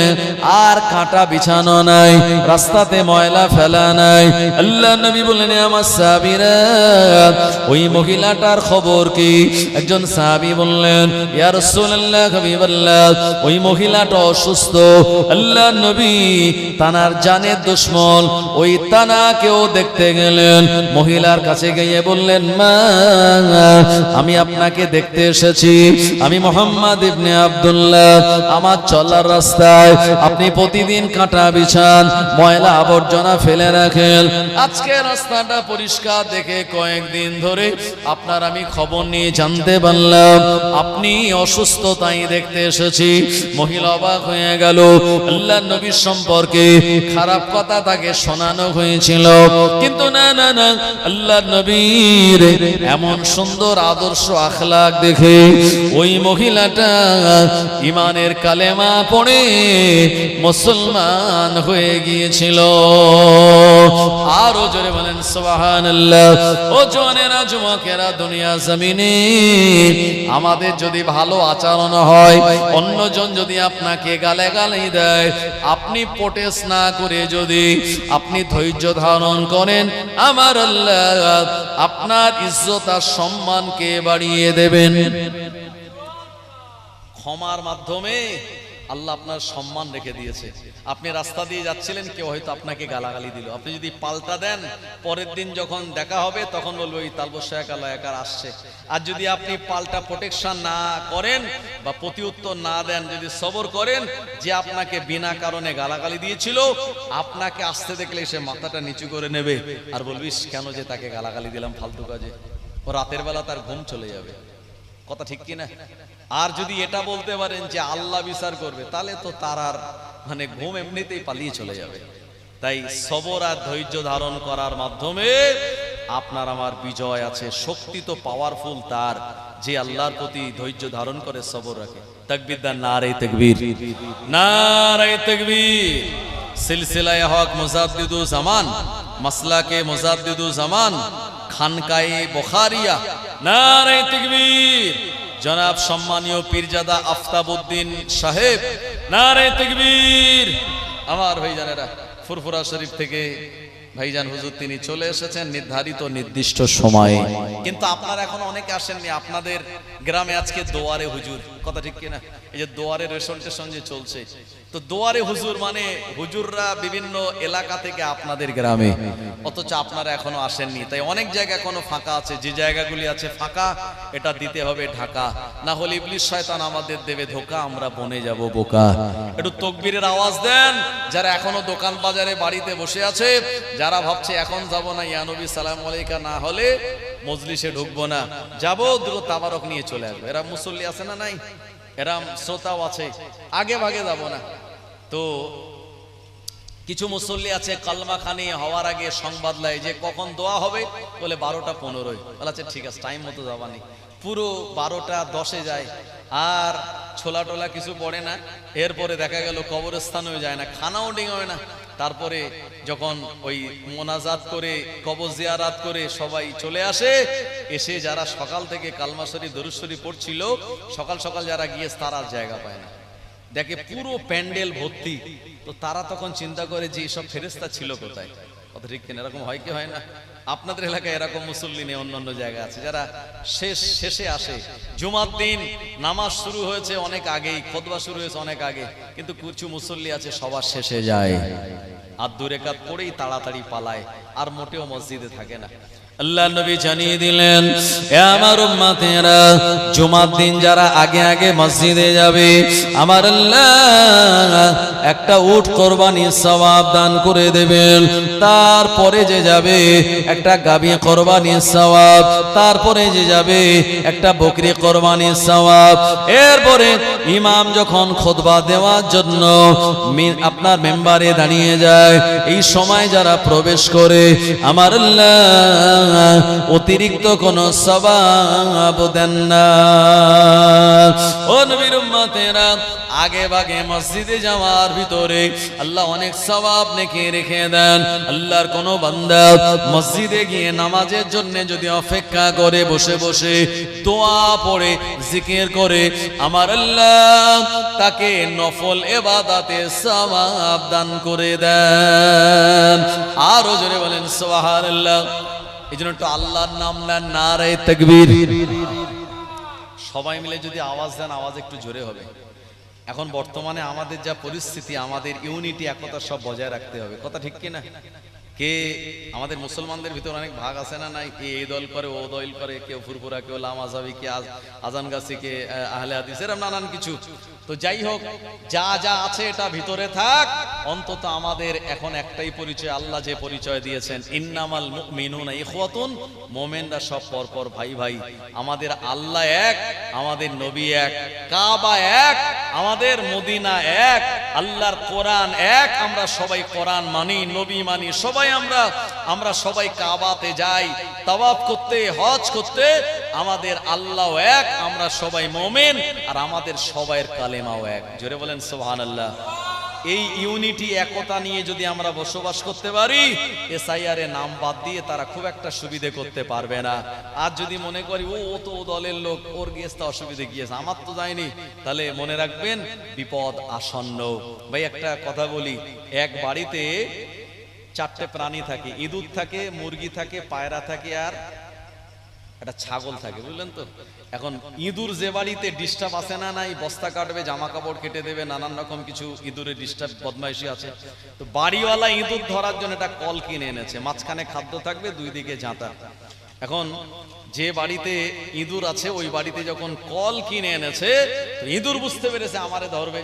আর কাঁটা বিছানো নাই, রাস্তাতে ময়লা ফেলা নাই। আল্লাহর নবী বললেন, আমার সাহাবীরা ওই মহিলাটার খবর কি? একজন সাহাবী বললেন, ইয়া রাসূলুল্লাহ, হাবিবাল্লাহ, ওই মহিলাটা অসুস্থ। আল্লাহর নবী তানার জানের দুশমন ওই তানাকেও দেখতে গেলেন। মহিলার কাছে গিয়ে বললেন, মা, আমি আপনাকে দেখতে এসেছি। আমি মুহাম্মদ ইবনে আব্দুল্লাহ। আমার চলার রাস্তায় আপনি প্রতিদিন কাঁটা বিছান, ময়লা আবর্জনা ফেলে রাখেন। আজকে রাস্তাটা পরিষ্কার দেখে কয়েকদিন ধরে আপনার আমি খবর নিয়ে জানতে পারলাম আপনি অসুস্থ, তাই দেখতে এসেছি। মহিলা অবাক হয়ে গেল। আল্লাহর নবীর সম্পর্কে খারাপ কথা তাকে শোনানো হয়েছিল, কিন্তু না না না, আল্লাহর নবীর এমন সুন্দর আদর্শ আখলাক দেখে ওই মহিলাটা ঈমানের কালেমা পড়ে মুসলমান হয়ে গিয়েছিল। আরো জোরে বলেন সুবহানাল্লাহ। ও জওয়ানেরা, যুবকেরা, দুনিয়া জমিনে আমাদের যদি ভালো আচরণ হয়, অন্যজন যদি আপনাকে গালাগালি দেয়, আপনি প্রোটেস্ট না করে যদি আপনি ধৈর্য ধারণ করেন, আমার আল্লাহ আপনার ইজ্জত আর সম্মানকে বাড়িয়ে দেবেন। ক্ষমার মাধ্যমে আল্লাহ আপনার সম্মান রেখে দিয়েছে। আপনি রাস্তা দিয়ে যাচ্ছিলেন, কেউ হয়তো আপনাকে গালাগালি দিল, আপনি যদি পাল্টা দেন, পরের দিন যখন দেখা হবে তখন বলবো এই তালবস একার আসছে। আর যদি আপনি পাল্টা প্রোটেকশন না করেন বা প্রতি উত্তর না দেন, যদি সবর করেন, যে আপনাকে বিনা কারণে গালাগালি দিয়েছিল, আপনাকে আসতে দেখলে সে মাথাটা নিচু করে নেবে আর বলবিস কেন যে তাকে গালাগালি দিলাম ফালতু কাজে, ও রাতের বেলা তার ঘুম চলে যাবে। কথা ঠিক কিনা? আর যদি এটা বলতে পারেন যে আল্লাহ বিচার করবে, তাহলে তো তার আর মানে ঘুম এমনিতেই পালিয়ে চলে যাবে। তাই সবর আর ধৈর্য ধারণ করার মাধ্যমে আপনার আমার বিজয় আছে। শক্তি তো পাওয়ারফুল তার যে আল্লাহর প্রতি ধৈর্য ধারণ করে, সবর রাখে। তাকবীর দেন, নারে তাকবীর, নারে তাকবীর। সিলসিলায়ে হক মুজাদ্দিদুজ জামান, মাসলাকে মুজাদ্দিদুজ জামান, খানকায়ে বুখারিয়া, নারে তাকবীর। জনাব সম্মানীয় পীরজাদা আফতাবউদ্দিন সাহেব, নারে তাকবীর। আমার ভাইজানেরা, ফুরফুরা শরীফ থেকে ভাইজান হুজুর তিনি চলে এসেছেন নির্ধারিত নির্দিষ্ট সময়ে, কিন্তু আপনারা এখন অনেকে আসেননি। আপনাদের গ্রামে আজকে দোয়ারে হুজুর, কথা ঠিক কিনা? এই যে দোয়ারে রেশন যে চলছে, তো দোয়ারে হুজুর মানে হুজুররা বিভিন্ন এলাকা থেকে আপনাদের গ্রামে, অথচ আপনারা এখনো আসেননি। তাই অনেক জায়গা এখনো ফাঁকা আছে। যে জায়গাগুলি আছে ফাঁকা, এটা দিতে হবে ঢাকা, না হলে ইবলিস শয়তান আমাদের দেবে ধোকা, আমরা বনে যাব বোকা। একটু তাকবীরের আওয়াজ দেন যারা এখনো দোকান বাজারে বাড়িতে বসে আছে, যারা ভাবছে এখন যাব না, ইয়া নবী সালাম আলাইকা না হলে মজলিসে ঢুকবো না, যাবো দ্রুত তাবারক নিয়ে চলে আসবো। এরা মুসল্লি আছে না নাই? এরা শ্রোতাও আছে, আগে ভাগে যাব না। তো কিছু মুসল্লি আছে কালমা খানি হওয়ার আগে সংবাদ লাই যে কখন দোয়া হবে, বলে 12টা 15। বলে আচ্ছা ঠিক আছে, টাইম মতো যাবানি। পুরো 12টা 10-এ যায়, আর ছোলা টোলা কিছু পড়ে না, এরপরে দেখা গেল কবরস্থানেও যায় না, খানাও ডিঙায় না। তারপরে যখন ওই মোনাজাত করে কবর জিয়ারাত করে সবাই চলে আসে, এসে যারা সকাল থেকে কালমা শরীফ দরুদ শরীফ পড়ছিল, সকাল সকাল যারা গিয়ে তারা জায়গা পায় না, দেখে পুরো প্যান্ডেল ভর্তি। তো তারা তখন চিন্তা করে যে এসব ফেরেশতা ছিল কোথায়? কথা ঠিক কিনা? এরকম হয় কি হয় না? আপনাদের এলাকায় এরকম মুসল্লি নেই, অন্য জায়গা আছে যারা শেষে আসে। জুমার দিন নামাজ শুরু হয়েছে অনেক আগেই, খুতবা শুরু হয়েছে অনেক আগে, কিন্তু কিছু মুসল্লি আছে সবার শেষে যায়, আর 2 রাকাত পড়েই তাড়াতাড়ি পালায়, আর মোটেও মসজিদে থাকে না। আল্লাহ নবী জানিয়ে দিলেন, এ আমার উম্মতেরা, জুমার দিন যারা আগে আগে মসজিদে যাবে, আমার আল্লাহ একটা উট কোরবানির সওয়াব দান করে দেবেন। তারপরে যে যাবে একটা গাভী কোরবানির সওয়াব, তারপরে যে যাবে একটা বকরি কোরবানির সওয়াব। এরপরে ইমাম যখন খুতবা দেওয়ার জন্য আপনার মেম্বারে দাঁড়িয়ে যায়, এই সময় যারা প্রবেশ করে, আমার আল্লাহ অতিরিক্ত কোন সওয়াব দেন না। ও নবীর উম্মতেরা, আগে ভাগে মসজিদে যাওয়ার ভিতরে আল্লাহ অনেক সওয়াব নেকি রেখে দেন। আল্লাহর কোন বান্দা মসজিদে গিয়ে নামাজের জন্য যদি অপেক্ষা করে বসে বসে দোয়া পড়ে জিকির করে, আমার আল্লাহ তাকে নফল ইবাদতে সওয়াব দান করে দেন। আরো জোরে বলেন সুবহানাল্লাহ। এই জন্য একটু আল্লাহর নাম নেন, নারে তাকবীর। সবাই মিলে যদি আওয়াজ দেন, আওয়াজ একটু জোরে হবে। এখন বর্তমানে আমাদের যা পরিস্থিতি, আমাদের ইউনিটি একতা সব বজায় রাখতে হবে। কথা ঠিক কিনা? কে আমাদের মুসলমানদের ভিতর অনেক ভাগ আছে না নাই? কে এই দল করে, ও দল করে, কেউ ফুরফুরা, কেউ লামাজাবি, কে আজান গাছি, কে আহলে হাদিস, এরকম নানান কিছু। তো যাই হোক, যা যা আছে এটা ভিতরে থাক। অন্তত আমাদের এখন একটাই পরিচয়, আল্লাহ যে পরিচয় দিয়েছেন, ইন্নামাল মুমিনুনা ইখওয়াতুন, মুমিনরা সব পরপর ভাই ভাই। আমাদের আল্লাহ এক, আমাদের নবী এক, কাবা এক, আমাদের মদিনা এক, আল্লাহর কোরআন এক। আমরা সবাই কোরআন মানি, নবী মানি, সবাই আমরা সবাই কাবাতে যাই তাওয়াফ করতে, হজ করতে। আমাদের আল্লাহ এক, আমরা সবাই মুমিন, আর আমাদের সবাইয়ের কালেমাও এক। জোরে বলেন সুবহানাল্লাহ। এই ইউনিটি, একতা নিয়ে যদি আমরা বসবাস করতে পারি, এসআইআর এ নাম বাদ দিয়ে তারা খুব একটা সুবিধে করতে পারবে না। আর যদি মনে করি ও তো ও দলের লোক, ওর গিয়েছে তা অসুবিধে গিয়েছে, আমার তো যায়নি, তাহলে মনে রাখবেন বিপদ আসন্ন। ভাই একটা কথা বলি, এক বাড়িতে 4টে প্রাণী থাকে, ইঁদুর থাকে, মুরগি থাকে, পায়রা থাকে, আর একটা ছাগল থাকে, বুঝলেন তো? এখন ইঁদুর যে বাড়িতে ডিস্টার্ব আছে না নাই, বস্তা কাটবে, জামা কাপড় কেটে দেবে, নানান রকম কিছু ইঁদুরের ডিস্টার্ব বদমাইশি আছে। তো বাড়িওয়ালা ইঁদুর ধরার জন্য একটা কল কিনে এনেছে, মাঝখানে খাদ্য থাকবে, 2 দিকে ঝাঁটা। এখন যে বাড়িতে ইঁদুর আছে, ওই বাড়িতে যখন কল কিনে এনেছে, ইঁদুর বুঝতে পেরেছে আমারে ধরবে।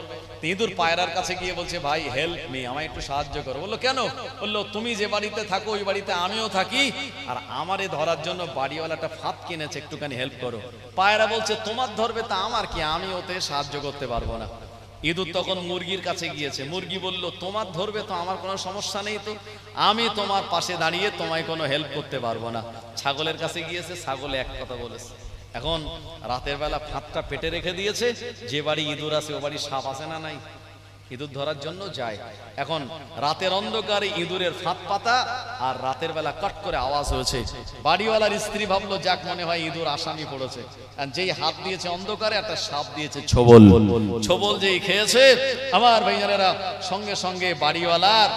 ইঁদুর পায়রার কাছে গিয়ে বলছে, ভাই হেল্প মি, আমায় একটু সাহায্য করো। বললো কেন? বললো তুমি যে বাড়িতে থাকো ওই বাড়িতে আমিও থাকি, আর আমারে ধরার জন্য বাড়িওয়ালাটা ফাঁদ কিনেছে, একটুখানি হেল্প করো। পায়রা বলছে তোমার ধরবে তা আমার কি, আমি ওতে সাহায্য করতে পারবো না। ইঁদুর তখন মুরগির কাছে গিয়েছে, মুরগি বলল তোমার ধরবে তো আমার কোনো সমস্যা নেই, তো আমি তোমার পাশে দাঁড়িয়ে তোমায় কোনো হেল্প করতে পারবো না। ছাগলের কাছে গিয়েছে, ছাগলে এক কথা বলেছে। এখন রাতের বেলা ফাঁদটা পেটে রেখে দিয়েছে, যে বাড়ি ইঁদুর আছে ও বাড়ি সাপ আছে না নাই, ইঁদুর ধরার জন্য যায়। এখন রাতের অন্ধকারে ইঁদুরের ফাঁদ পাতা, আর রাতের বেলা কট করে আওয়াজ হয়েছে। বাড়িওয়ালার স্ত্রী ভাবলো যাক মনে হয় ইঁদুর আসামি পড়েছে, আর যেই হাত দিয়েছে অন্ধকারে, একটা সাপ দিয়েছে ছোবল। ছোবল যেই খেয়েছে, আমার ভাইজানেরা, সঙ্গে সঙ্গে বাড়িওয়ালার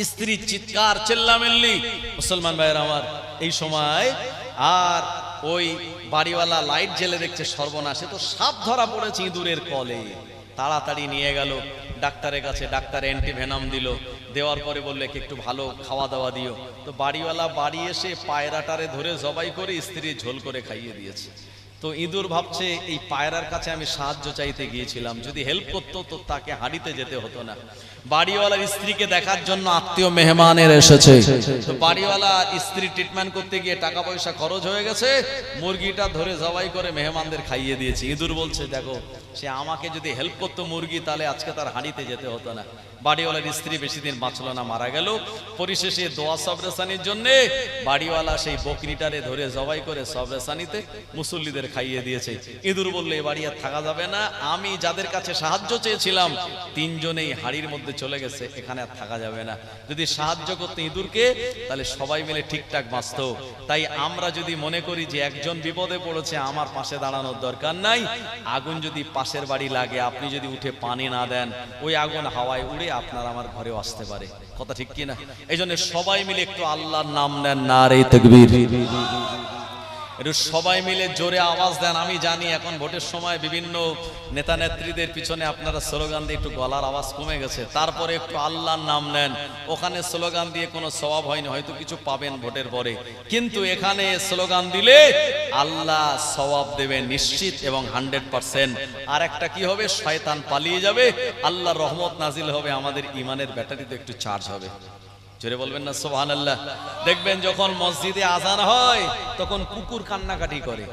স্ত্রী চিৎকার চেল্লামেল্লি। মুসলমান ভাইয়েরা আমার, এই সময় আর ওই বাড়িওয়ালা লাইট জেলে দেখছে সর্বনাশে, তো সাপ ধরা পড়েছে ইঁদুরের কলে। তাড়াতাড়ি নিয়ে গেল ডাক্তারের কাছে, ডাক্তার অ্যান্টিভেনাম দিল, দেওয়ার পরে বললে একটু ভালো খাওয়া দাওয়া দিও। তো বাড়িওয়ালা বাড়ি এসে পায়রাটারে ধরে জবাই করে স্ত্রী ঝোল করে খাইয়ে দিয়েছে। তো ইঁদুর ভাবছে এই পায়রার কাছে আমি সাহায্য চাইতে গিয়েছিলাম, যদি হেল্প করতো তো তাকে হাঁড়িতে যেতে হতো না। বাড়িওয়ালার স্ত্রীকে দেখার জন্য আত্মীয় মেহমানের এসেছে, তো বাড়িওয়ালা স্ত্রী ট্রিটমেন্ট করতে গিয়ে টাকা পয়সা খরচ হয়ে গেছে, মুরগিটা ধরে জবাই করে মেহমানদের খাইয়ে দিয়েছে। ইঁদুর বলছে দেখো, সে আমাকে যদি হেল্প করতো মুরগি, তাহলে আজকে তার হাঁড়িতে যেতে হতো না। বাড়িওয়ালার স্ত্রী বেশি দিন বাঁচল না, মারা গেল। পরিশেষে দোয়া সবরেসানির জন্য বাড়িওয়ালা সেই বকরিটারে ধরে জবাই করে সবরেসানিতে মুসল্লিদের করে খাইয়ে দিয়েছে। ইঁদুর বললে এ বাড়ি আর থাকা যাবে না, আমি যাদের কাছে সাহায্য চেয়েছিলাম তিনজনেই হাড়ির মধ্যে চলে গেছে, এখানে আর থাকা যাবে না। যদি সাহায্য করতে ইঁদুরকে, তাহলে সবাই মিলে ঠিকঠাক বাঁচত। তাই আমরা যদি মনে করি যে একজন বিপদে পড়েছে, আমার পাশে দাঁড়ানোর দরকার নাই, আগুন যদি পাশের বাড়ি লাগে, আপনি যদি উঠে পানি না দেন, ওই আগুন হাওয়ায় উড়ে আপনার আমার ঘরেও আসতে পারে। কথা ঠিক কিনা? এই জন্য সবাই মিলে একটু আল্লাহর নাম নেন, নারে তাকবীর। একটু সবাই মিলে জোরে আওয়াজ দেন। আমি জানি এখন ভোটের সময় বিভিন্ন নেতা নেত্রীদের পিছনে আপনারা স্লোগান দিয়ে একটু গলার আওয়াজ কমে গেছে, তারপরে একটু আল্লাহর নাম নেন। ওখানে স্লোগান দিয়ে কোনো সওয়াব হয়নি, হয়তো কিছু পাবেন ভোটের পরে, কিন্তু এখানে স্লোগান দিলে আল্লাহ সওয়াব দেবে নিশ্চিত এবং 100%। আর একটা কি হবে, শয়তান পালিয়ে যাবে, আল্লাহর রহমত নাজিল হবে, আমাদের ইমানের ব্যাটারিতে একটু চার্জ হবে। জোরে বলবেন না সুবহানাল্লাহ। দেখবেন যখন মসজিদে আজান হয় তখন কুকুর কান্নাকাটি করে,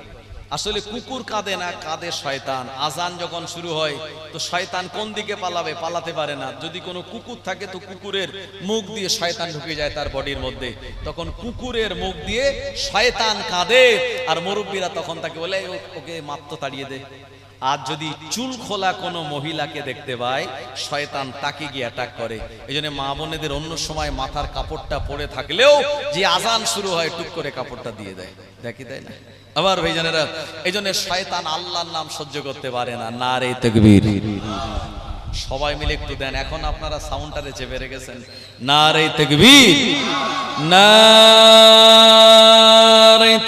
আসলে কুকুর কাঁদে না, কাঁদে শয়তান। আজান যখন শুরু হয় তো শয়তান কোন দিকে পালাবে, পালাতে পারে না। যদি কোনো কুকুর থাকে তো কুকুরের মুখ দিয়ে শয়তান ঢুকে যায় তার বডির মধ্যে, তখন কুকুরের মুখ দিয়ে শয়তান কাঁদে, আর মুরব্বীরা তখন তাকে বলে ওকে মাত্র তাড়িয়ে দে। আর যদি চুল খোলা কোনো মহিলাকে দেখতে পায়, শয়তান তাকে গিয়ে অ্যাটাক করে। এই জন্য মা বোনেদের অন্য সময় মাথার কাপড়টা পরে থাকলেও যে আজান শুরু হয় টুক করে কাপড়টা দিয়ে দেয়, দেখি দেয় না? আবার ভাইজানেরা, এই জন্য শয়তান আল্লাহর নাম সহ্য করতে পারে না। নারে তাকবীর। সবাই মিলে একটু দেন। এখন আপনারা সাউন্ডটারে চেপে রেখেছেন। নারে তাকবীর, নারে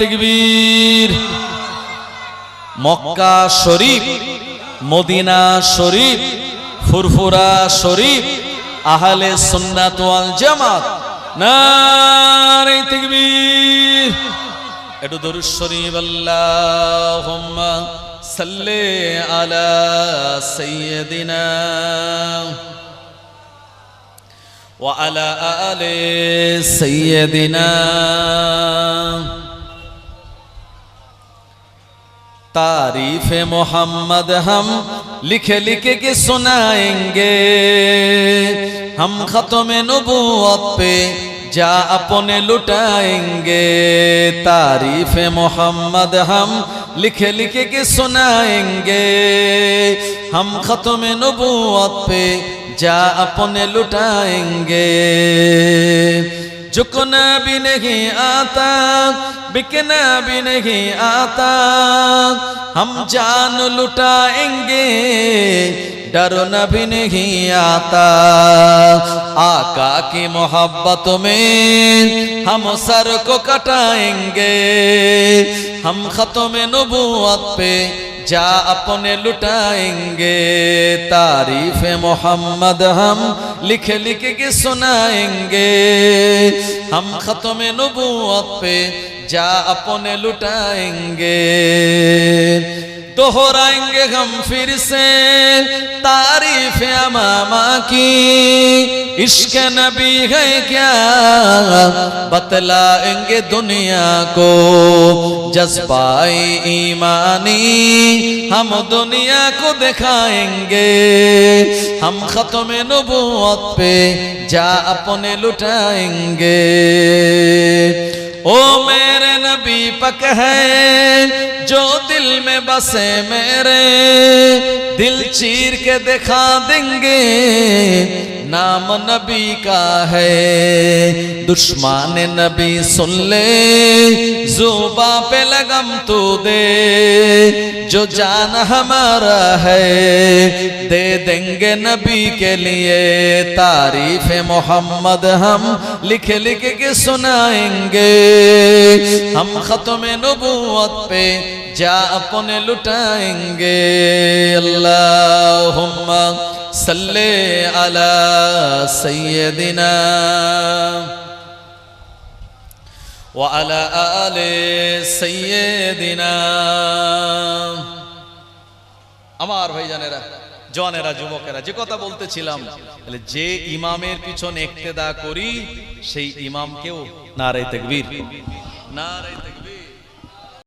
তাকবীর। মক্কা শরীফ, মদিনা শরীফ, ফুরফুরা শরীফ, আহলে সুন্নাত ওয়াল জামাত, নারে তাকবীর। একটু দরুদ শরীফ। আল্লাহুম্মা সাল্লি আলা সাইয়্যিদিনা ওয়া আলা আলি সাইয়্যিদিনা। तारीफ मोहम्मद हम लिखे लिखे के सुनाएंगे, हम खत्म नबूवत पे जा अपने लुटाएंगे। तारीफ मोहम्मद हम लिखे लिखे के सुनाएंगे, हम खत्म नबूवत पे जा अपने लुटाएंगे। झुकना भी नहीं आता, बिकना भी नहीं आता, हम जान लुटाएंगे, डरना भी नहीं आता। आका की मोहब्बत में हम सर को कटाएंगे, हम खत्म नबूवत पे जा अपने लुटाएंगे। तारीफ मोहम्मद हम लिख लिख के सुनाएंगे, हम खत्म नबूवत पे जा अपने लुटाएंगे। दोहराएंगे हम फिर से तारीफ अमामा की, इश्क नबी है क्या बतलाएंगे दुनिया को। जज्बाए ईमानी हम दुनिया को दिखाएंगे, हम खत्म नबूवत पे जा अपने लुटाएंगे। ओ मेरे नबी पक है जो दिल में बसे मेरे, दिल चीर के दिखा देंगे नाम नबी का है। दुश्मन नबी सुन ले जुबा पे लगम तू दे, जो जान हमारा है दे देंगे नबी के लिए। तारीफ मोहम्मद हम लिख लिख के सुनाएंगे, हम खत्म नबूवत पे जा अपने लुटाएंगे। अल्लाहुम्मा सल्ले अला सय्यदिना व अला आले सय्यदिना। আমার ভাইজানেরা, জওয়ানেরা, যুবকেরা, যে কথা বলতেছিলাম, যে ইমামের পিছনে ইক্তেদা করি সেই ইমামকেও নারে তাকবীর, নারে তাকবীর।